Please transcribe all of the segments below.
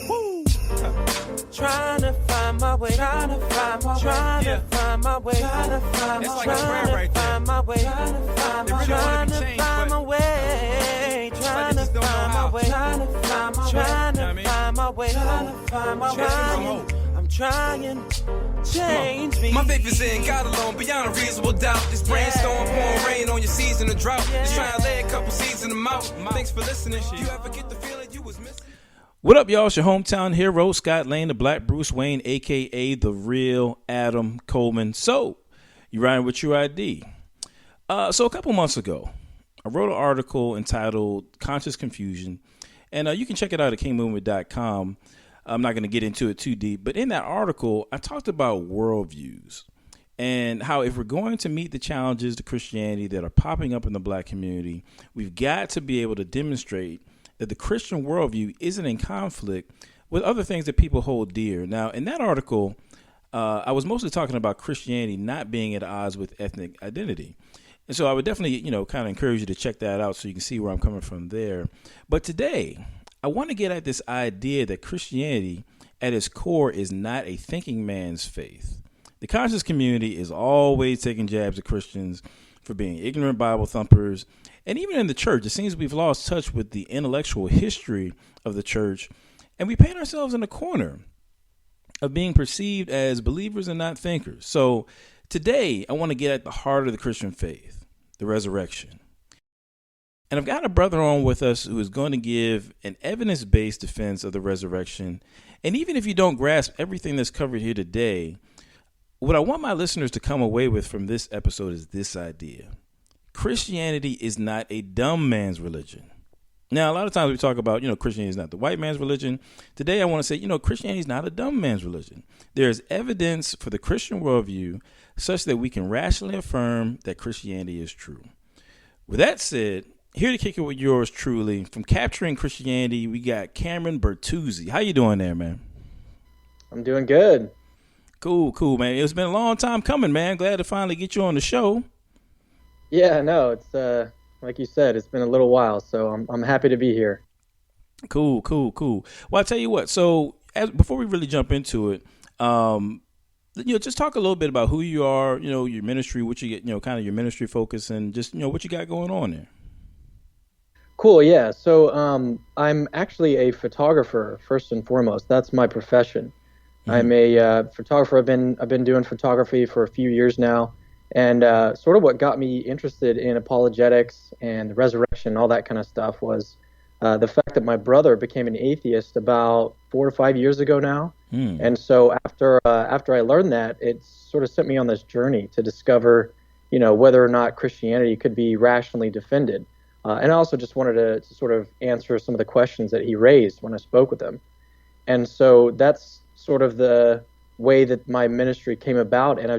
Woo. Trying to find my way, trying to find my way, trying to find my way, trying to find my way, trying to find my way, trying to find my way, trying to find my way, trying to find my way, trying to find my way, trying to find my way, trying to find my way. I'm trying, change me. My faith is in God alone, beyond a reasonable doubt. This brainstorm pouring rain on your season of drought. Just trying to lay a couple seeds in the mouth. Thanks for listening. You ever get the feeling you was missing? What up, y'all? It's your hometown hero, Scott Lane, the Black Bruce Wayne, a.k.a. the real Adam Coleman. So, you riding with Tru-ID. So a couple months ago, I wrote an article entitled Conscious Confusion, and you can check it out at kingmovement.com. I'm not going to get into it too deep, but in that article, I talked about worldviews and how if we're going to meet the challenges to Christianity that are popping up in the black community, we've got to be able to demonstrate that the Christian worldview isn't in conflict with other things that people hold dear. Now, in that article, I was mostly talking about Christianity not being at odds with ethnic identity. And so I would definitely, kind of encourage you to check that out so you can see where I'm coming from there. But today, I want to get at this idea that Christianity at its core is not a thinking man's faith. The conscious community is always taking jabs at Christians for being ignorant Bible thumpers. And even in the church, it seems we've lost touch with the intellectual history of the church. And we paint ourselves in a corner of being perceived as believers and not thinkers. So today, I want to get at the heart of the Christian faith, the resurrection. And I've got a brother on with us who is going to give an evidence-based defense of the resurrection. And even if you don't grasp everything that's covered here today, what I want my listeners to come away with from this episode is this idea. Christianity is not a dumb man's religion. Now, a lot of times we talk about, Christianity is not the white man's religion. Today, I want to say, Christianity is not a dumb man's religion. There is evidence for the Christian worldview such that we can rationally affirm that Christianity is true. With that said, here to kick it with yours truly, from Capturing Christianity, we got Cameron Bertuzzi. How you doing there, man? I'm doing good. Cool, man. It's been a long time coming, man. Glad to finally get you on the show. Yeah, no, it's like you said, it's been a little while, so I'm happy to be here. Cool. Well, I'll tell you what. So, before we really jump into it, just talk a little bit about who you are, your ministry, what you get, kind of your ministry focus, and just what you got going on there. Cool, yeah. So, I'm actually a photographer first and foremost. That's my profession. Mm-hmm. I'm a photographer. I've been doing photography for a few years now. And sort of what got me interested in apologetics and the resurrection, all that kind of stuff, was the fact that my brother became an atheist about 4 or 5 years ago now. And so after I learned that, it sort of sent me on this journey to discover, whether or not Christianity could be rationally defended. And I also just wanted to sort of answer some of the questions that he raised when I spoke with him. And so that's sort of the way that my ministry came about. And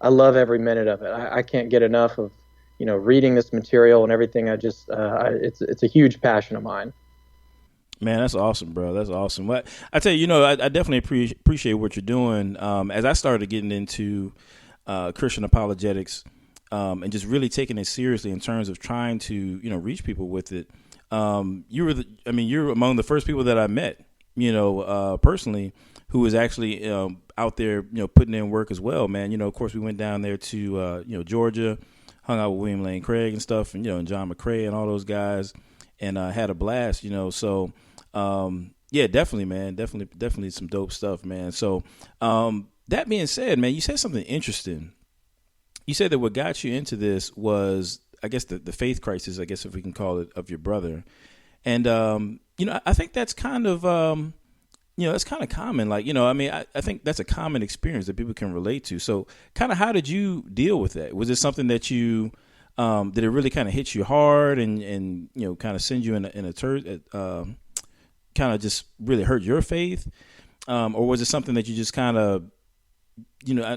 I love every minute of it. I can't get enough of, reading this material and everything. It's a huge passion of mine. Man, that's awesome, bro. That's awesome. What I tell you, I definitely appreciate what you're doing. As I started getting into Christian apologetics and just really taking it seriously in terms of trying to, reach people with it. You're among the first people that I met, personally, who was actually out there, putting in work as well, man. Of course, we went down there to, Georgia, hung out with William Lane Craig and stuff, and, and John McCrae and all those guys, and had a blast, So, yeah, definitely, man. Definitely some dope stuff, man. So, that being said, man, you said something interesting. You said that what got you into this was, I guess, the faith crisis, I guess, if we can call it, of your brother. And, I think that's kind of, that's kind of common. Like, I think that's a common experience that people can relate to. So kind of how did you deal with that? Was it something that you, did it really kind of hit you hard and kind of send you in a kind of just really hurt your faith? Or was it something that you just kind of,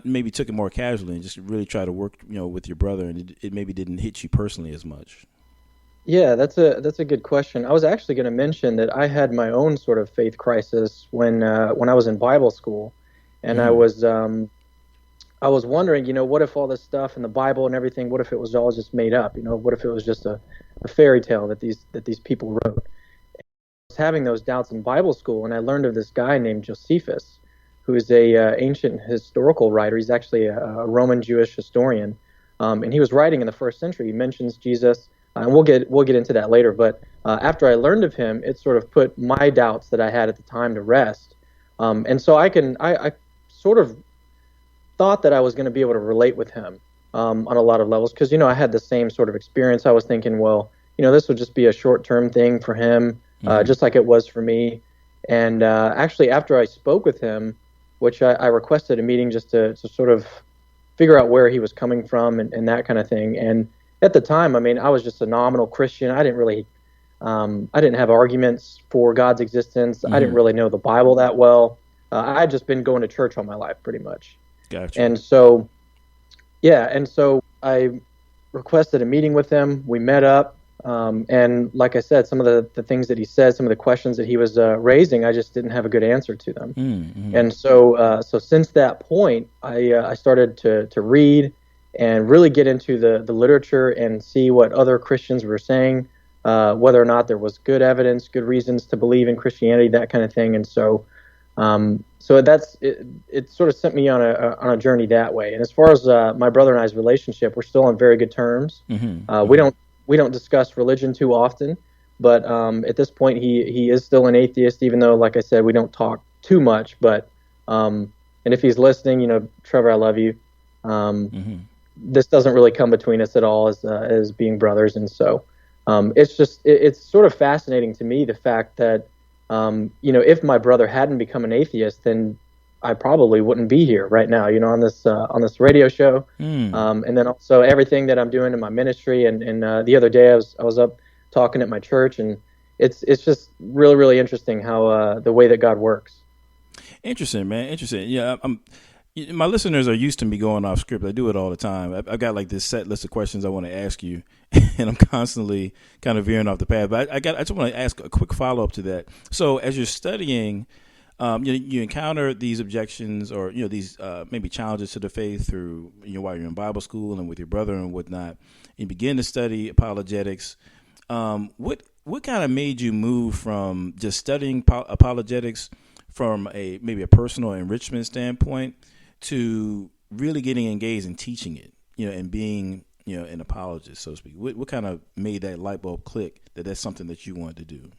maybe took it more casually and just really try to work, with your brother and it maybe didn't hit you personally as much? Yeah, that's a good question. I was actually going to mention that I had my own sort of faith crisis when I was in Bible school, and I was wondering, what if all this stuff in the Bible and everything, what if it was all just made up? What if it was just a fairy tale that these people wrote? having those doubts in Bible school, and I learned of this guy named Josephus, who is a ancient historical writer. He's actually a Roman Jewish historian, and he was writing in the first century. He mentions Jesus, and we'll get into that later. But after I learned of him, it sort of put my doubts that I had at the time to rest. And so I sort of thought that I was going to be able to relate with him on a lot of levels, because I had the same sort of experience. I was thinking, well, this would just be a short-term thing for him, just like it was for me. And actually, after I spoke with him, which I requested a meeting just to sort of figure out where he was coming from and that kind of thing. And at the time, I mean, I was just a nominal Christian. I didn't really, I didn't have arguments for God's existence. I didn't really know the Bible that well. I had just been going to church all my life, pretty much. Gotcha. And so, and so I requested a meeting with him. We met up. And like I said, some of the things that he said, some of the questions that he was raising, I just didn't have a good answer to them. And so since that point, I started to read and really get into the literature and see what other Christians were saying, whether or not there was good evidence, good reasons to believe in Christianity, that kind of thing. And so that's it sort of sent me on a journey that way. And as far as my brother and I's relationship, we're still on very good terms. We don't discuss religion too often, but at this point, he is still an atheist, even though, like I said, we don't talk too much. But and if he's listening, Trevor, I love you. This doesn't really come between us at all as being brothers, and so it's sort of fascinating to me, the fact that if my brother hadn't become an atheist, then I probably wouldn't be here right now, on this radio show. And then also everything that I'm doing in my ministry. And the other day I was up talking at my church, and it's just really, really interesting how the way that God works. Interesting, man. Interesting. Yeah. My listeners are used to me going off script. I do it all the time. I've got like this set list of questions I want to ask you, and I'm constantly kind of veering off the path. But I just want to ask a quick follow up to that. So as you're studying, you encounter these objections or these maybe challenges to the faith through while you're in Bible school and with your brother and whatnot. You begin to study apologetics. What kind of made you move from just studying apologetics from maybe a personal enrichment standpoint to really getting engaged in teaching it, and being an apologist, so to speak? What kind of made that light bulb click that that's something that you wanted to do?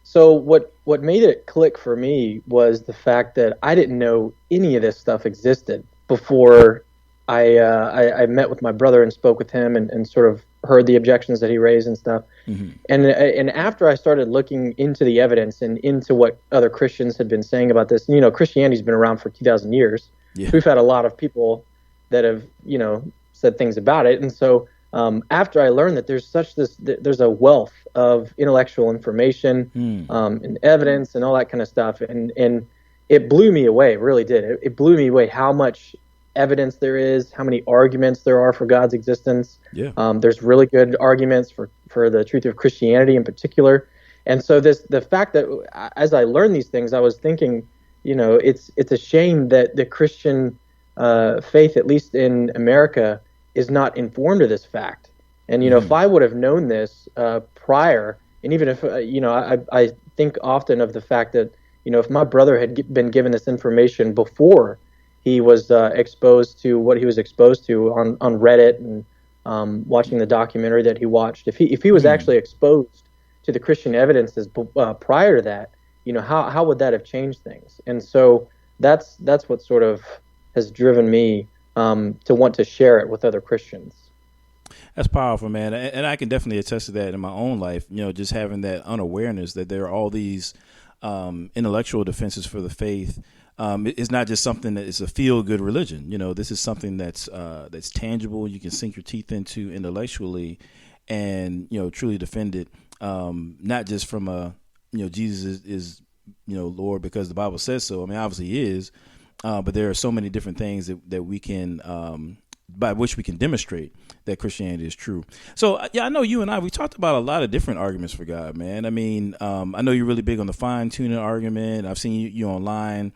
So what made it click for me was the fact that I didn't know any of this stuff existed before I met with my brother and spoke with him and sort of heard the objections that he raised and stuff. And after I started looking into the evidence and into what other Christians had been saying about this, Christianity's been around for 2,000 years. Yeah. We've had a lot of people that have, said things about it. And so after I learned that there's a wealth of intellectual information and evidence and all that kind of stuff, and it blew me away. It really did. It blew me away how much evidence there is, how many arguments there are for God's existence. Yeah. There's really good arguments for the truth of Christianity in particular. And so the fact that as I learned these things, I was thinking, it's a shame that the Christian faith, at least in America, is not informed of this fact. And, if I would have known this prior, and even if, I think often of the fact that, if my brother had been given this information before he was exposed to what he was exposed to on Reddit and watching the documentary that he watched, if he was actually exposed to the Christian evidences prior to that, how would that have changed things? And so that's what sort of has driven me to want to share it with other Christians. That's powerful, man. And I can definitely attest to that in my own life, just having that unawareness that there are all these intellectual defenses for the faith. It's not just something that is a feel-good religion. This is something that's tangible. You can sink your teeth into intellectually and, truly defend it. Not just from Jesus is Lord because the Bible says so. I mean, obviously he is. But there are so many different things that we can, by which we can demonstrate that Christianity is true. So, I know you and we talked about a lot of different arguments for God, man. I mean, I know you're really big on the fine-tuning argument. I've seen you online,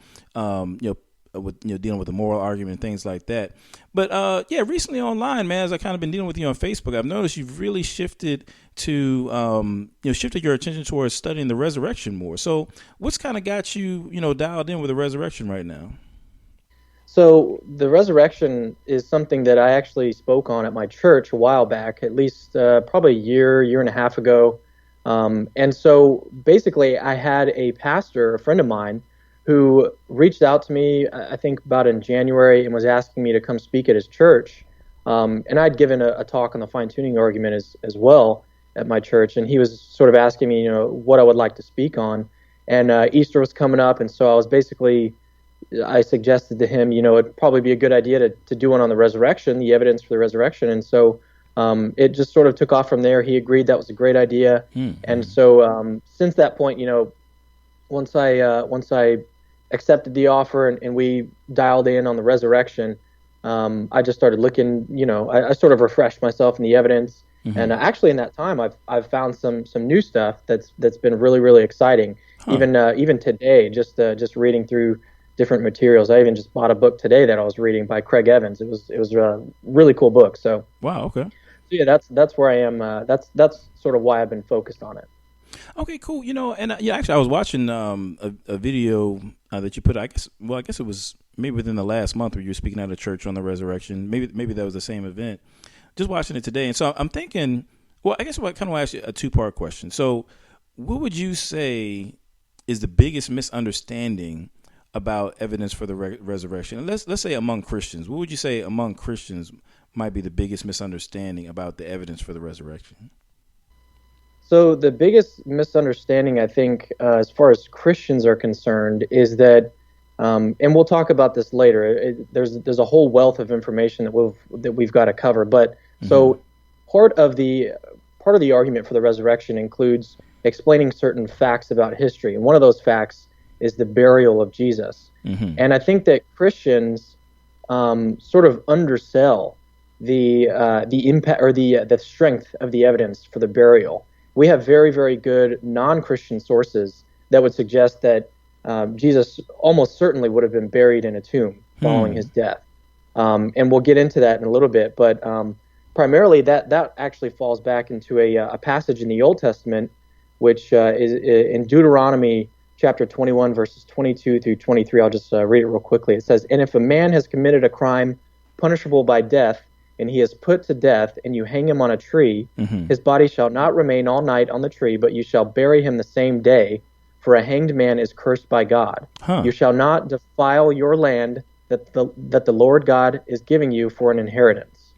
with dealing with the moral argument and things like that. But yeah, recently online, man, as I kind of been dealing with you on Facebook, I've noticed you've really shifted to shifted your attention towards studying the resurrection more. So what's kind of got you dialed in with the resurrection right now? So the resurrection is something that I actually spoke on at my church a while back, at least probably a year and a half ago. And so basically I had a pastor, a friend of mine, who reached out to me, I think about in January, and was asking me to come speak at his church. And I'd given a talk on the fine-tuning argument as well at my church, and he was sort of asking me, what I would like to speak on. And Easter was coming up, and so I suggested to him, it'd probably be a good idea to do one on the resurrection, the evidence for the resurrection. And so it just sort of took off from there. He agreed that was a great idea. And so since that point, once I accepted the offer and we dialed in on the resurrection, I just started looking, I sort of refreshed myself in the evidence. And actually in that time, I've found some new stuff that's been really, really exciting. Even today, just reading through different materials. I even just bought a book today that I was reading by Craig Evans. It was a really cool book. So wow, okay. So yeah, that's where I am. That's sort of why I've been focused on it. Okay, cool. And actually, I was watching a video that you put. I guess it was maybe within the last month where you were speaking at a church on the resurrection. Maybe that was the same event. Just watching it today, and so I'm thinking. Well, I guess I kind of want to ask you a two-part question. So, what would you say is the biggest misunderstanding about evidence for the resurrection? And let's say among Christians, what would you say among Christians might be the biggest misunderstanding about the evidence for the resurrection? So the biggest misunderstanding, I think, as far as Christians are concerned, is that, and we'll talk about this later. There's a whole wealth of information that we've got to cover. But so part of the argument for the resurrection includes explaining certain facts about history, and one of those facts is the burial of Jesus. And I think that Christians sort of undersell the impact or the strength of the evidence for the burial. We have very, very good non-Christian sources that would suggest that Jesus almost certainly would have been buried in a tomb following his death. And we'll get into that in a little bit, but primarily that actually falls back into a passage in the Old Testament, which is in Deuteronomy chapter 21, verses 22 through 23. I'll just read it real quickly. It says, "And if a man has committed a crime punishable by death, and he is put to death, and you hang him on a tree, his body shall not remain all night on the tree, but you shall bury him the same day, for a hanged man is cursed by God. You shall not defile your land that the Lord God is giving you for an inheritance."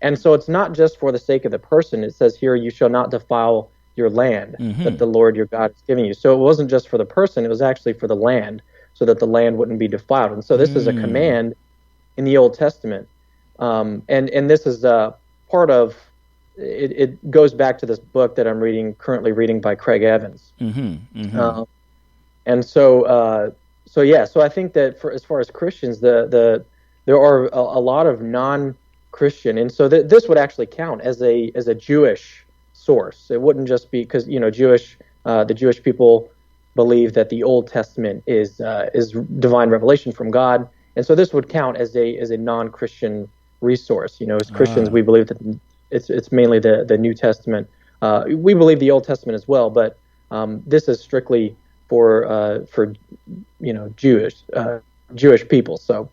And so it's not just for the sake of the person. It says here, you shall not defile your land that the Lord your God is giving you. So it wasn't just for the person, it was actually for the land, so that the land wouldn't be defiled. And so this is a command in the Old Testament. And this is part of it goes back to this book that I'm currently reading by Craig Evans. And so I think that as far as Christians, there are a lot of non-Christian, and so this would actually count as a Jewish source. It wouldn't just be because the Jewish people believe that the Old Testament is divine revelation from God, and so this would count as a non-Christian resource. As Christians, we believe that it's mainly the New Testament. We believe the Old Testament as well, but this is strictly for Jewish people. So.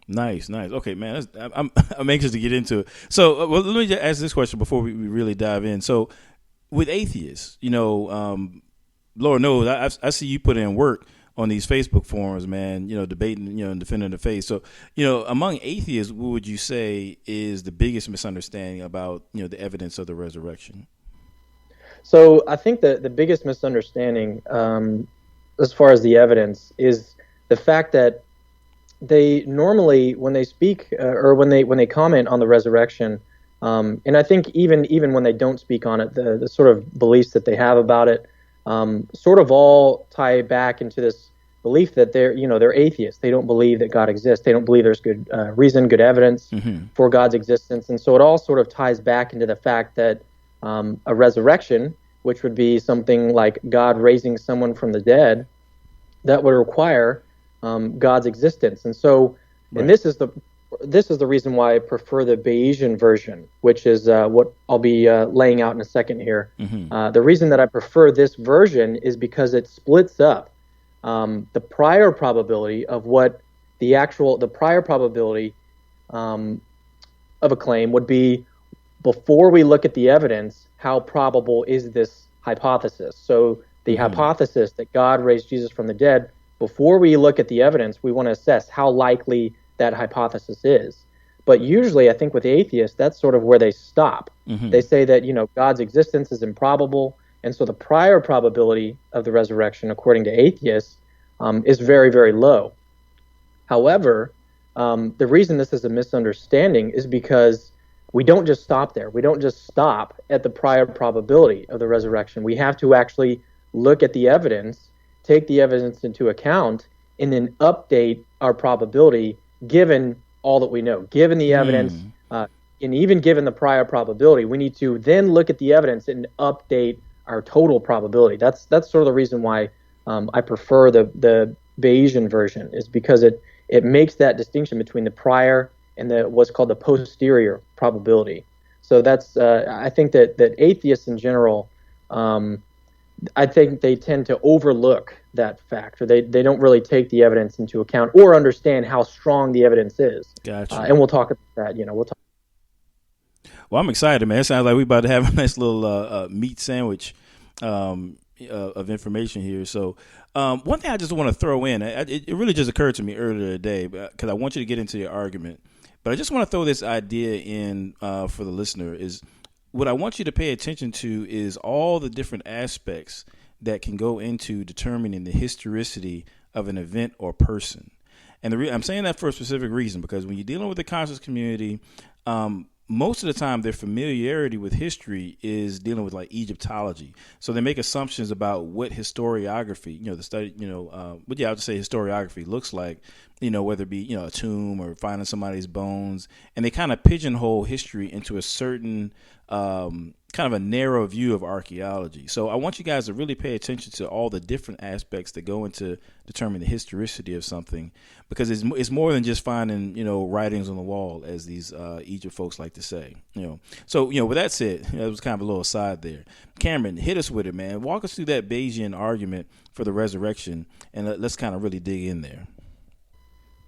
Nice. Okay, man, I'm anxious to get into it. So, let me just ask this question before we really dive in. So, with atheists, Lord knows, I see you put in work on these Facebook forums, man. Debating, and defending the faith. So, among atheists, what would you say is the biggest misunderstanding about the evidence of the resurrection? So, I think that the biggest misunderstanding, as far as the evidence, is the fact that they normally, when they speak or when they comment on the resurrection, and I think even when they don't speak on it, the sort of beliefs that they have about it, sort of all tie back into this belief that they're atheists. They don't believe that God exists. They don't believe there's good reason, good evidence for God's existence, and so it all sort of ties back into the fact that a resurrection, which would be something like God raising someone from the dead, that would require God's existence. And so, and this is the reason why I prefer the Bayesian version, which is what I'll be laying out in a second here. The reason that I prefer this version is because it splits up the prior probability of what the prior probability of a claim would be before we look at the evidence. How probable is this hypothesis? So the hypothesis that God raised Jesus from the dead, before we look at the evidence, we want to assess how likely that hypothesis is. But usually, I think with atheists, that's sort of where they stop. They say that, God's existence is improbable, and so the prior probability of the resurrection, according to atheists, is very, very low. However, the reason this is a misunderstanding is because we don't just stop there. We don't just stop at the prior probability of the resurrection. We have to actually look at the evidence, take the evidence into account, and then update our probability given all that we know. Given the evidence, and even given the prior probability, we need to then look at the evidence and update our total probability. That's sort of the reason why I prefer the Bayesian version, is because it makes that distinction between the prior and what's called the posterior probability. So that's I think that atheists in general, I think they tend to overlook that fact, or they don't really take the evidence into account or understand how strong the evidence is. Gotcha. And we'll talk about that. We'll talk. Well, I'm excited, man. It sounds like we're about to have a nice little meat sandwich of information here. So one thing I just want to throw in, it really just occurred to me earlier today, because I want you to get into your argument, but I just want to throw this idea in for the listener. Is what I want you to pay attention to is all the different aspects that can go into determining the historicity of an event or person. And I'm saying that for a specific reason, because when you're dealing with the conscious community, most of the time their familiarity with history is dealing with like Egyptology. So they make assumptions about what historiography, the study, but yeah, I would say historiography looks like, whether it be, a tomb or finding somebody's bones. And they kind of pigeonhole history into a certain kind of a narrow view of archaeology. So I want you guys to really pay attention to all the different aspects that go into determining the historicity of something, because it's more than just finding, writings on the wall, as these Egypt folks like to say. So, with that said, that was kind of a little aside there. Cameron, hit us with it, man. Walk us through that Bayesian argument for the resurrection, and let's kind of really dig in there.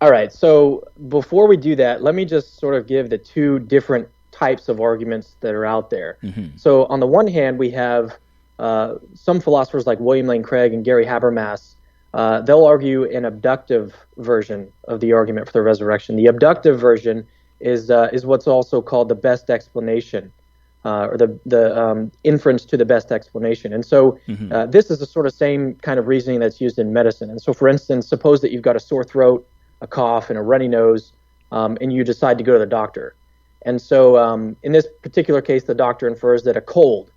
All right. So before we do that, let me just sort of give the two different types of arguments that are out there. So on the one hand, we have some philosophers like William Lane Craig and Gary Habermas. They'll argue an abductive version of the argument for the resurrection. The abductive version is what's also called the best explanation, or the inference to the best explanation. And so this is the sort of same kind of reasoning that's used in medicine. And so, for instance, suppose that you've got a sore throat, a cough, and a runny nose, and you decide to go to the doctor. And so in this particular case, the doctor infers that a cold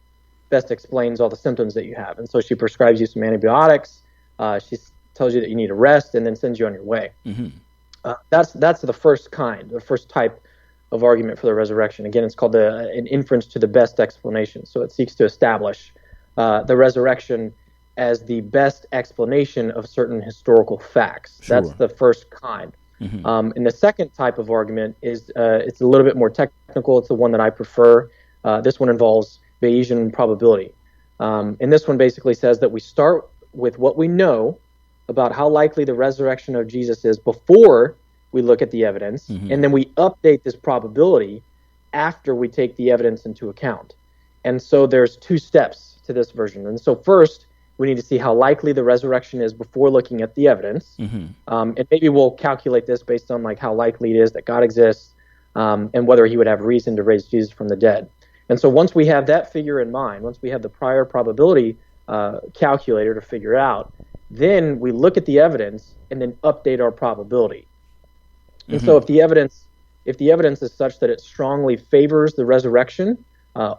best explains all the symptoms that you have. And so she prescribes you some antibiotics. She tells you that you need to rest, and then sends you on your way. That's the first type of argument for the resurrection. Again, it's called an inference to the best explanation. So it seeks to establish the resurrection as the best explanation of certain historical facts. Sure. That's the first kind. And the second type of argument is it's a little bit more technical. It's the one that I prefer. This one involves Bayesian probability. And this one basically says that we start with what we know about how likely the resurrection of Jesus is before we look at the evidence, and then we update this probability after we take the evidence into account. And so there's two steps to this version. And so first, we need to see how likely the resurrection is before looking at the evidence. And maybe we'll calculate this based on like how likely it is that God exists, and whether he would have reason to raise Jesus from the dead. And so once we have that figure in mind, once we have the prior probability calculator to figure out, then we look at the evidence and then update our probability. And so if the evidence is such that it strongly favors the resurrection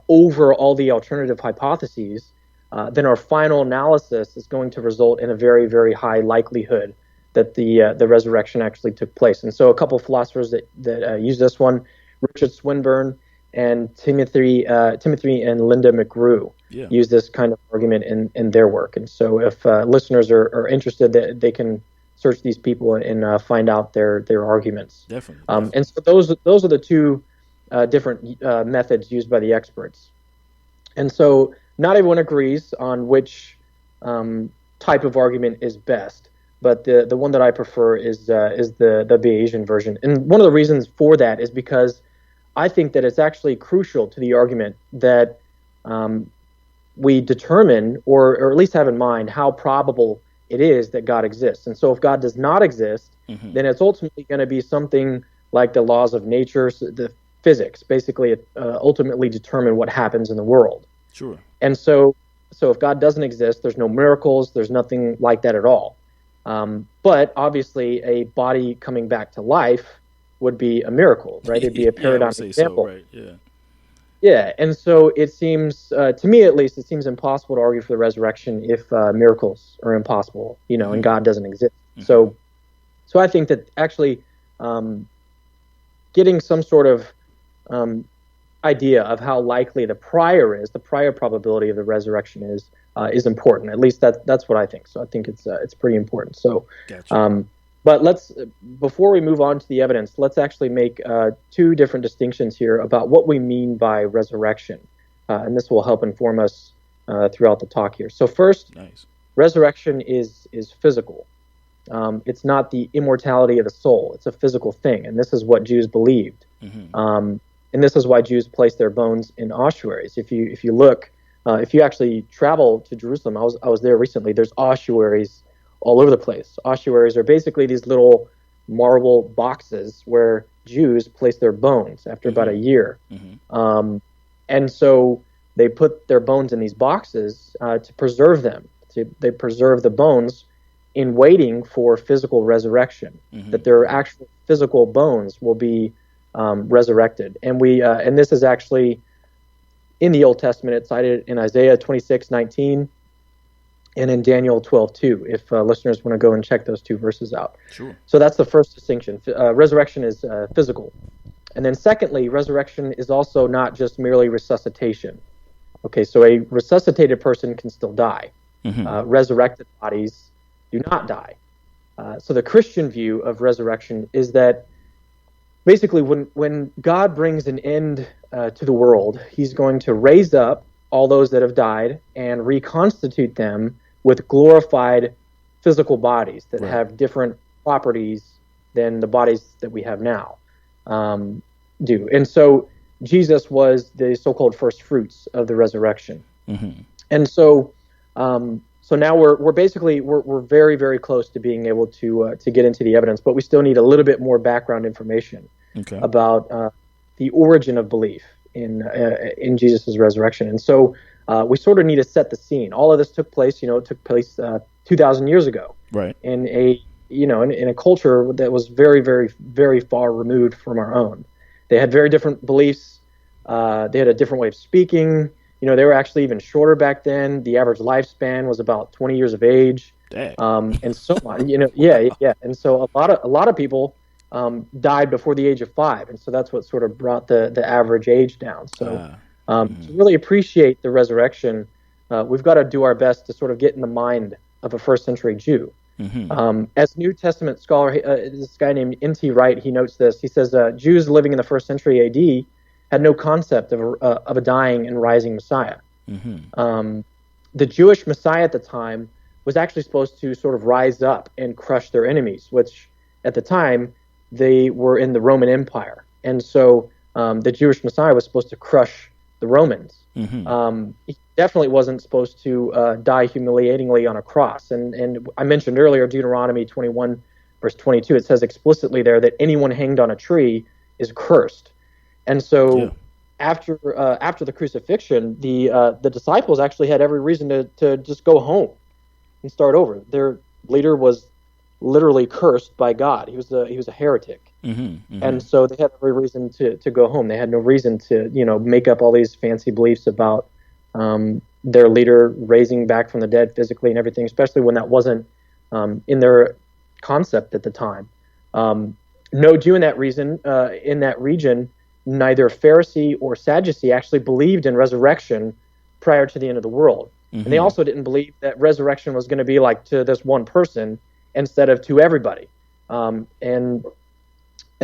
over all the alternative hypotheses, then our final analysis is going to result in a very, very high likelihood that the resurrection actually took place. And so a couple of philosophers that use this one, Richard Swinburne and Timothy and Linda McGrew, use this kind of argument in their work. And so if listeners are interested, they can search these people and find out their arguments. Definitely. And so those are the two different methods used by the experts. And so not everyone agrees on which type of argument is best, but the one that I prefer is the Bayesian version. And one of the reasons for that is because I think that it's actually crucial to the argument that we determine, or at least have in mind, how probable it is that God exists. And so if God does not exist, then it's ultimately going to be something like the laws of nature, the physics, basically ultimately determine what happens in the world. Sure. And so if God doesn't exist, there's no miracles, there's nothing like that at all. But obviously a body coming back to life would be a miracle, right? It'd be a paradigm example. So, right? Yeah. Yeah, and so it seems, to me at least, it seems impossible to argue for the resurrection if miracles are impossible, and God doesn't exist. So I think that actually getting some sort of idea of how likely the prior probability of the resurrection is important. At least that's what I think. So I think it's pretty important. So, Gotcha. but before we move on to the evidence, let's actually make two different distinctions here about what we mean by resurrection, and this will help inform us throughout the talk here. So first, resurrection is physical. It's not the immortality of the soul. It's a physical thing, and this is what Jews believed. And this is why Jews place their bones in ossuaries. If you look, if you actually travel to Jerusalem, I was there recently. There's ossuaries all over the place. Ossuaries are basically these little marble boxes where Jews place their bones after about a year. And so they put their bones in these boxes to preserve them. They preserve the bones in waiting for physical resurrection, that their actual physical bones will be resurrected. And this is actually in the Old Testament. It's cited in Isaiah 26:19 and in Daniel 12:2, if listeners want to go and check those two verses out. Sure. So that's the first distinction. Resurrection is physical. And then secondly, resurrection is also not just merely resuscitation. Okay, so a resuscitated person can still die. Resurrected bodies do not die. So the Christian view of resurrection is that basically when God brings an end to the world, he's going to raise up all those that have died and reconstitute them with glorified physical bodies that have different properties than the bodies that we have now do. And so Jesus was the so-called first fruits of the resurrection. And so so now we're basically very, very close to being able to get into the evidence, but we still need a little bit more background information about the origin of belief in Jesus' resurrection. And so we sort of need to set the scene. All of this took place, it took place 2,000 years ago, right? In a culture that was very, very, very far removed from our own. They had very different beliefs. They had a different way of speaking. They were actually even shorter back then. The average lifespan was about 20 years of age. And so on. Yeah. And so a lot of people died before the age of 5, and so that's what sort of brought the average age down. So to really appreciate the resurrection, we've got to do our best to sort of get in the mind of a first century Jew. As New Testament scholar, this guy named N.T. Wright, he notes this. He says Jews living in the first century A.D. had no concept of a dying and rising Messiah. The Jewish Messiah at the time was actually supposed to sort of rise up and crush their enemies, which at the time they were in the Roman Empire. And so the Jewish Messiah was supposed to crush the Romans. He definitely wasn't supposed to die humiliatingly on a cross. And I mentioned earlier Deuteronomy 21, verse 22, it says explicitly there that anyone hanged on a tree is cursed. And so after the crucifixion, the disciples actually had every reason to just go home and start over. Their leader was literally cursed by God. He was a heretic. And so they had every reason to go home. They had no reason to make up all these fancy beliefs about their leader raising back from the dead physically and everything, especially when that wasn't in their concept at the time. No Jew in that region, neither Pharisee or Sadducee actually believed in resurrection prior to the end of the world. And they also didn't believe that resurrection was going to be like to this one person instead of to everybody. And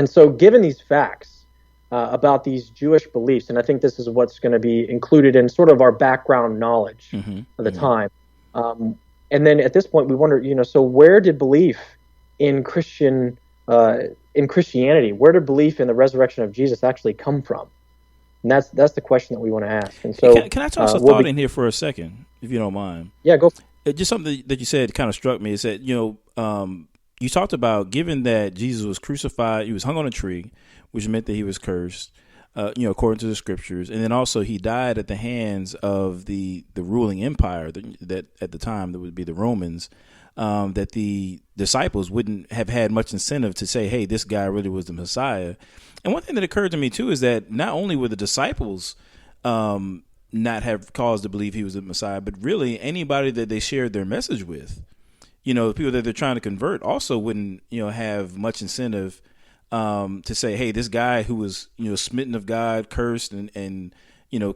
so given these facts about these Jewish beliefs, and I think this is what's going to be included in sort of our background knowledge of the time. And then at this point we wonder, so where did belief in Christianity, where did belief in the resurrection of Jesus actually come from? And that's the question that we want to ask. And so can I toss a thought in here for a second, if you don't mind? Yeah, go. Just something that you said kind of struck me. Is that you talked about, given that Jesus was crucified, he was hung on a tree, which meant that he was cursed, according to the scriptures, and then also he died at the hands of the ruling empire that at the time that would be the Romans. That the disciples wouldn't have had much incentive to say, hey, this guy really was the Messiah. And one thing that occurred to me, too, is that not only were the disciples not have cause to believe he was the Messiah, but really anybody that they shared their message with, the people that they're trying to convert also wouldn't, have much incentive to say, hey, this guy who was, smitten of God, cursed and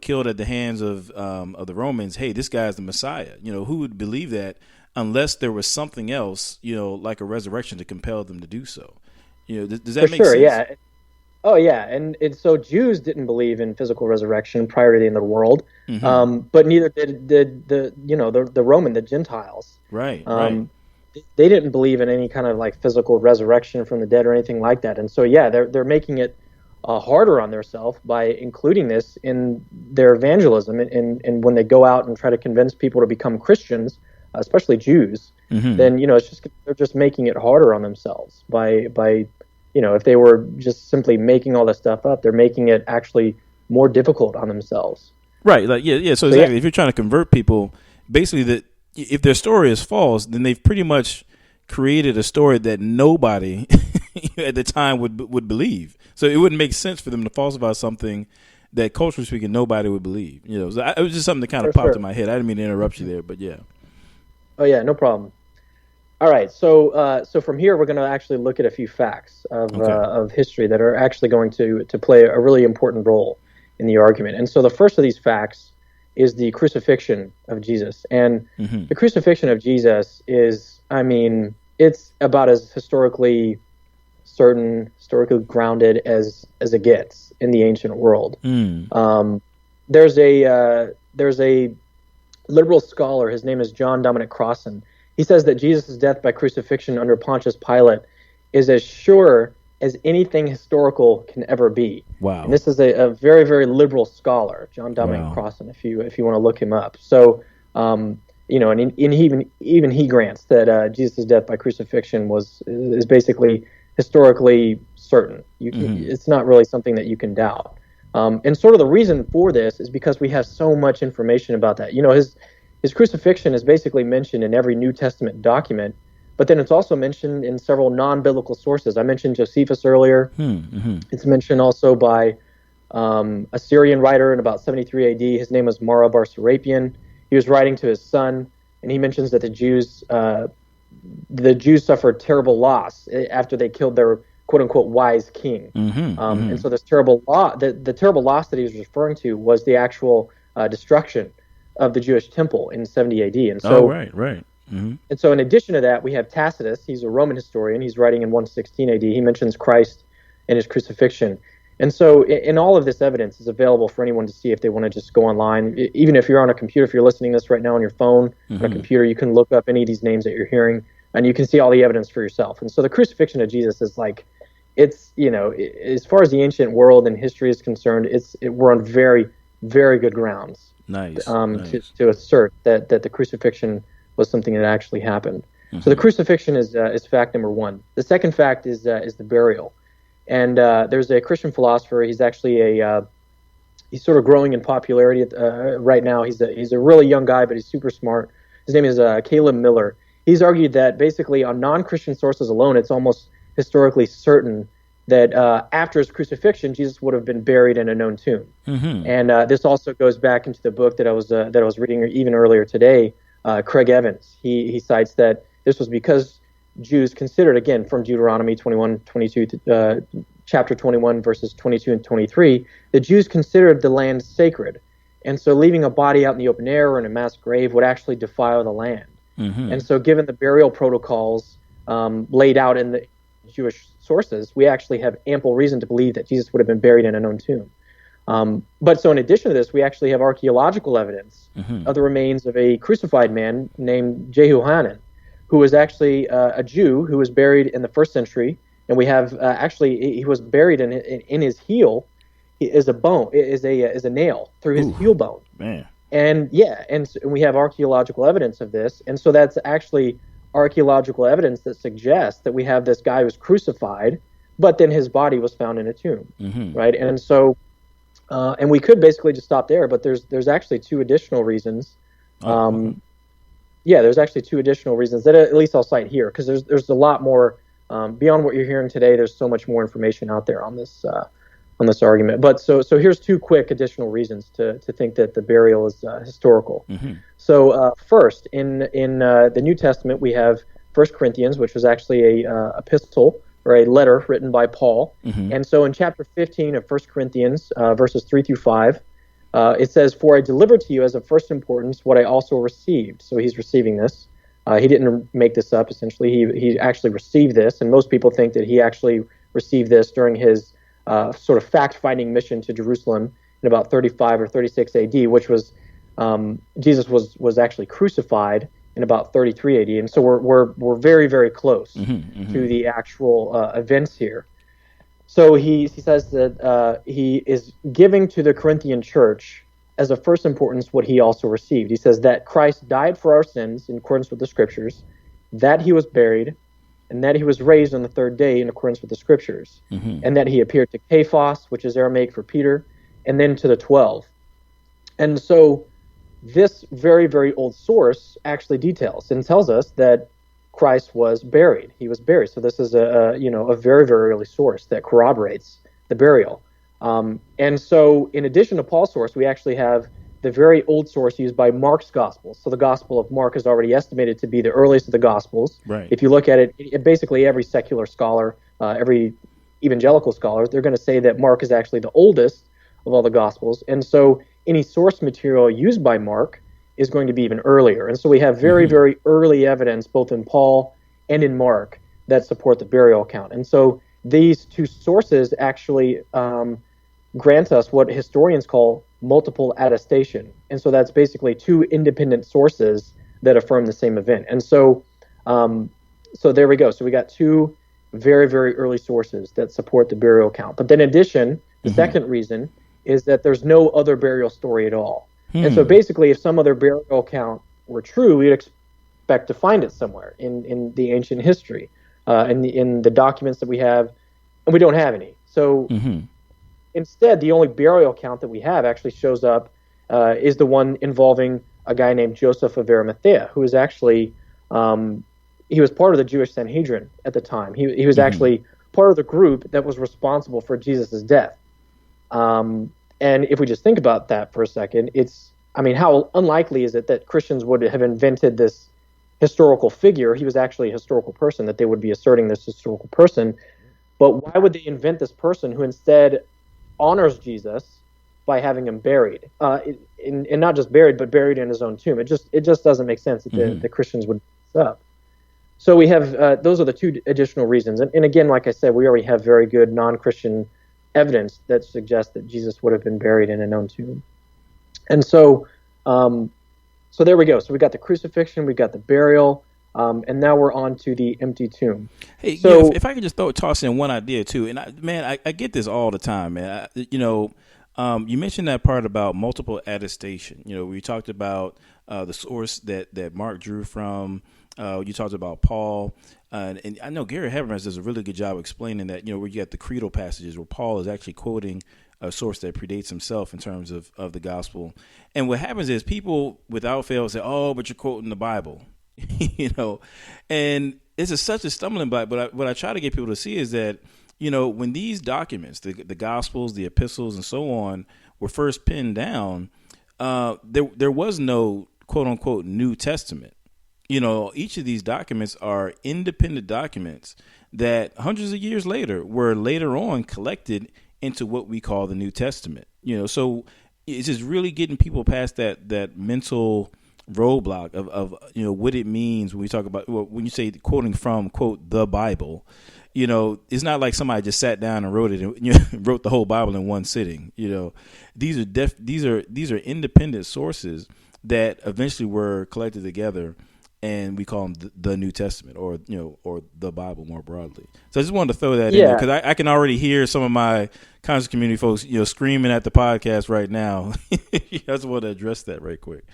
killed at the hands of the Romans, hey, this guy's the Messiah. Who would believe that? Unless there was something else, like a resurrection to compel them to do so. Does that make sense? Yeah. Oh, yeah. And so Jews didn't believe in physical resurrection prior to the end of the world, but neither did the Roman, the Gentiles. Right. They didn't believe in any kind of like physical resurrection from the dead or anything like that. And so, yeah, they're making it harder on themselves by including this in their evangelism. And when they go out and try to convince people to become Christians, especially Jews, then they're just making it harder on themselves by if they were just simply making all this stuff up, they're making it actually more difficult on themselves. Right. Like So exactly, if you're trying to convert people, basically that if their story is false, then they've pretty much created a story that nobody at the time would believe. So it wouldn't make sense for them to falsify something that, culturally speaking, nobody would believe. So it was just something that kind of popped in my head. I didn't mean to interrupt you there, but yeah. Oh, yeah, no problem. All right, so from here, we're going to actually look at a few facts of history that are actually going to play a really important role in the argument. And so the first of these facts is the crucifixion of Jesus. And the crucifixion of Jesus is, it's about as historically certain, historically grounded as it gets in the ancient world. There's a liberal scholar, his name is John Dominic Crossan. He says that Jesus' death by crucifixion under Pontius Pilate is as sure as anything historical can ever be. Wow. And this is a very, very liberal scholar, John Dominic Crossan, if you want to look him up. So, and even he grants that Jesus' death by crucifixion is basically historically certain. It's not really something that you can doubt. And sort of the reason for this is because we have so much information about that. His crucifixion is basically mentioned in every New Testament document, but then it's also mentioned in several non-biblical sources. I mentioned Josephus earlier. It's mentioned also by a Syrian writer in about 73 AD. His name was Mara bar Serapion. He was writing to his son, and he mentions that the Jews suffered terrible loss after they killed their quote-unquote wise king. And so this terrible the terrible loss that he was referring to was the actual destruction of the Jewish temple in 70 AD. And so, right. And so in addition to that, we have Tacitus. He's a Roman historian. He's writing in 116 AD. He mentions Christ and his crucifixion. And so in all of this evidence is available for anyone to see if they want to just go online. Even if you're on a computer, if you're listening to this right now on your phone, on a computer, you can look up any of these names that you're hearing, and you can see all the evidence for yourself. And so the crucifixion of Jesus is it's, as far as the ancient world and history is concerned, we're on very, very good grounds. Nice. To assert that the crucifixion was something that actually happened. So the crucifixion is fact number one. The second fact is the burial. And there's a Christian philosopher. He's actually he's sort of growing in popularity right now. He's a really young guy, but he's super smart. His name is Caleb Miller. He's argued that basically on non-Christian sources alone, it's almost historically certain that after his crucifixion, Jesus would have been buried in a known tomb. And this also goes back into the book that I was reading even earlier today. Craig Evans. He cites that this was because Jews considered, again, from Deuteronomy 21:22, chapter 21, verses 22 and 23, the Jews considered the land sacred. And so leaving a body out in the open air or in a mass grave would actually defile the land. And so given the burial protocols laid out in the Jewish sources, we actually have ample reason to believe that Jesus would have been buried in a known tomb. But so in addition to this, we actually have archaeological evidence of the remains of a crucified man named Jehohanan, who was actually a Jew who was buried in the 1st century. And we have actually, he was buried in his heel is a bone, is a nail through his heel bone. Man. And we have archaeological evidence of this. And so that's actually archaeological evidence that suggests that we have this guy who was crucified, but then his body was found in a tomb, right? And so, and we could basically just stop there, but there's actually two additional reasons. There's actually two additional reasons that at least I'll cite here, because there's a lot more beyond what you're hearing today. There's so much more information out there on this argument. But so here's two quick additional reasons to think that the burial is historical. So first, in the New Testament, we have 1 Corinthians, which was actually a epistle or a letter written by Paul. And so in chapter 15 of 1 Corinthians, verses 3 through 5, it says, "For I delivered to you as of first importance what I also received." So he's receiving this. He didn't make this up, essentially. He actually received this, and most people think that he actually received this during his sort of fact-finding mission to Jerusalem in about 35 or 36 AD, which was Jesus was actually crucified in about 33 AD, and so we're very, very close to the actual events here. So he says that he is giving to the Corinthian church as of first importance what he also received. He says that Christ died for our sins in accordance with the Scriptures, that he was buried, and that he was raised on the third day in accordance with the Scriptures, and that he appeared to Cephas, which is Aramaic for Peter, and then to the 12. And so this very, very old source actually details and tells us that Christ was buried. He was buried. So this is a very, very early source that corroborates the burial. And so in addition to Paul's source, we actually have the very old source used by Mark's Gospel. So the Gospel of Mark is already estimated to be the earliest of the Gospels. Right. If you look at it, basically every secular scholar, every evangelical scholar, they're going to say that Mark is actually the oldest of all the Gospels. And so any source material used by Mark is going to be even earlier. And so we have very, very early evidence, both in Paul and in Mark, that support the burial account. And so these two sources actually grant us what historians call multiple attestation. And so that's basically two independent sources that affirm the same event. And so so there we go. So we got two very, very early sources that support the burial account. But then in addition, the second reason is that there's no other burial story at all. And so basically, if some other burial account were true, we'd expect to find it somewhere in the ancient history, in the documents that we have, and we don't have any. So instead, the only burial account that we have actually shows up is the one involving a guy named Joseph of Arimathea, who is actually, he was part of the Jewish Sanhedrin at the time. He was actually part of the group that was responsible for Jesus' death. And if we just think about that for a second, how unlikely is it that Christians would have invented this historical figure? He was actually a historical person, that they would be asserting this historical person. But why would they invent this person who instead honors Jesus by having him buried? And not just buried, but buried in his own tomb. It just doesn't make sense that the Christians would make this up. So we have, those are the two additional reasons. And again, like I said, we already have very good non-Christian evidence that suggests that Jesus would have been buried in a known tomb. And so so there we go. So we got the crucifixion, we got the burial, and now we're on to the empty tomb. Hey, so if I could just toss in one idea too, and I get this all the time, man. You mentioned that part about multiple attestation. We talked about the source that Mark drew from. You talked about Paul, and I know Gary Habermas does a really good job explaining that, where you got the creedal passages where Paul is actually quoting a source that predates himself in terms of the gospel. And what happens is people without fail say, oh, but you're quoting the Bible, and it's such a stumbling block. But what I try to get people to see is that, when these documents, the gospels, the epistles, and so on, were first pinned down, there was no quote unquote New Testament. Each of these documents are independent documents that hundreds of years later were later on collected into what we call the New Testament. So it's just really getting people past that mental roadblock of what it means when we talk about, well, when you say quoting from, quote, the Bible. It's not like somebody just sat down and wrote it and wrote the whole Bible in one sitting. These are independent sources that eventually were collected together, and we call them the New Testament, or the Bible more broadly. So I just wanted to throw that in there, because I can already hear some of my conscious community folks screaming at the podcast right now. I just want to address that right quick.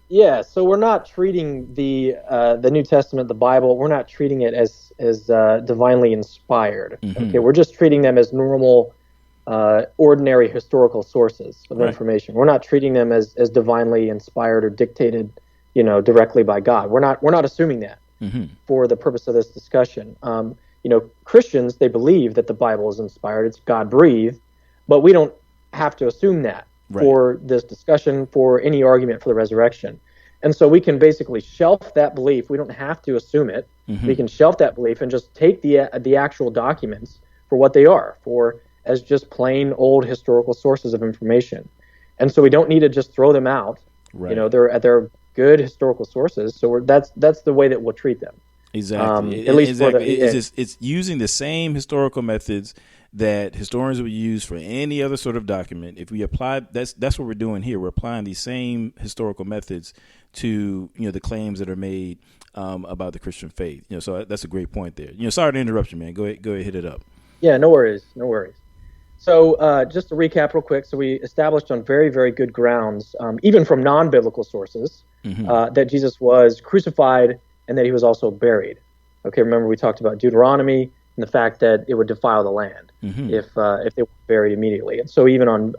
Yeah, so we're not treating the New Testament, the Bible, we're not treating it as divinely inspired. Mm-hmm. Okay, we're just treating them as normal, ordinary historical sources of Right. information. We're not treating them as divinely inspired or dictated, directly by God. We're not assuming that Mm-hmm. for the purpose of this discussion. Christians, they believe that the Bible is inspired; it's God breathed, but we don't have to assume that. Right. For this discussion, for any argument for the resurrection. And so we can basically shelf that belief. We don't have to assume it. Mm-hmm. We can shelf that belief and just take the actual documents for what they are, as just plain old historical sources of information. And so we don't need to just throw them out. Right. They're good historical sources. So that's the way that we'll treat them. Exactly. At least exactly. for It's using the same historical methods that historians would use for any other sort of document. If we apply, that's what we're doing here. We're applying these same historical methods to the claims that are made about the Christian faith. So that's a great point there. Sorry to interrupt you, man. Go ahead, hit it up. Yeah, no worries. So just to recap real quick, so we established on very, very good grounds, even from non-biblical sources, Mm-hmm. that Jesus was crucified and that he was also buried. Okay, remember we talked about Deuteronomy and the fact that it would defile the land Mm-hmm. if they were buried immediately. And so even on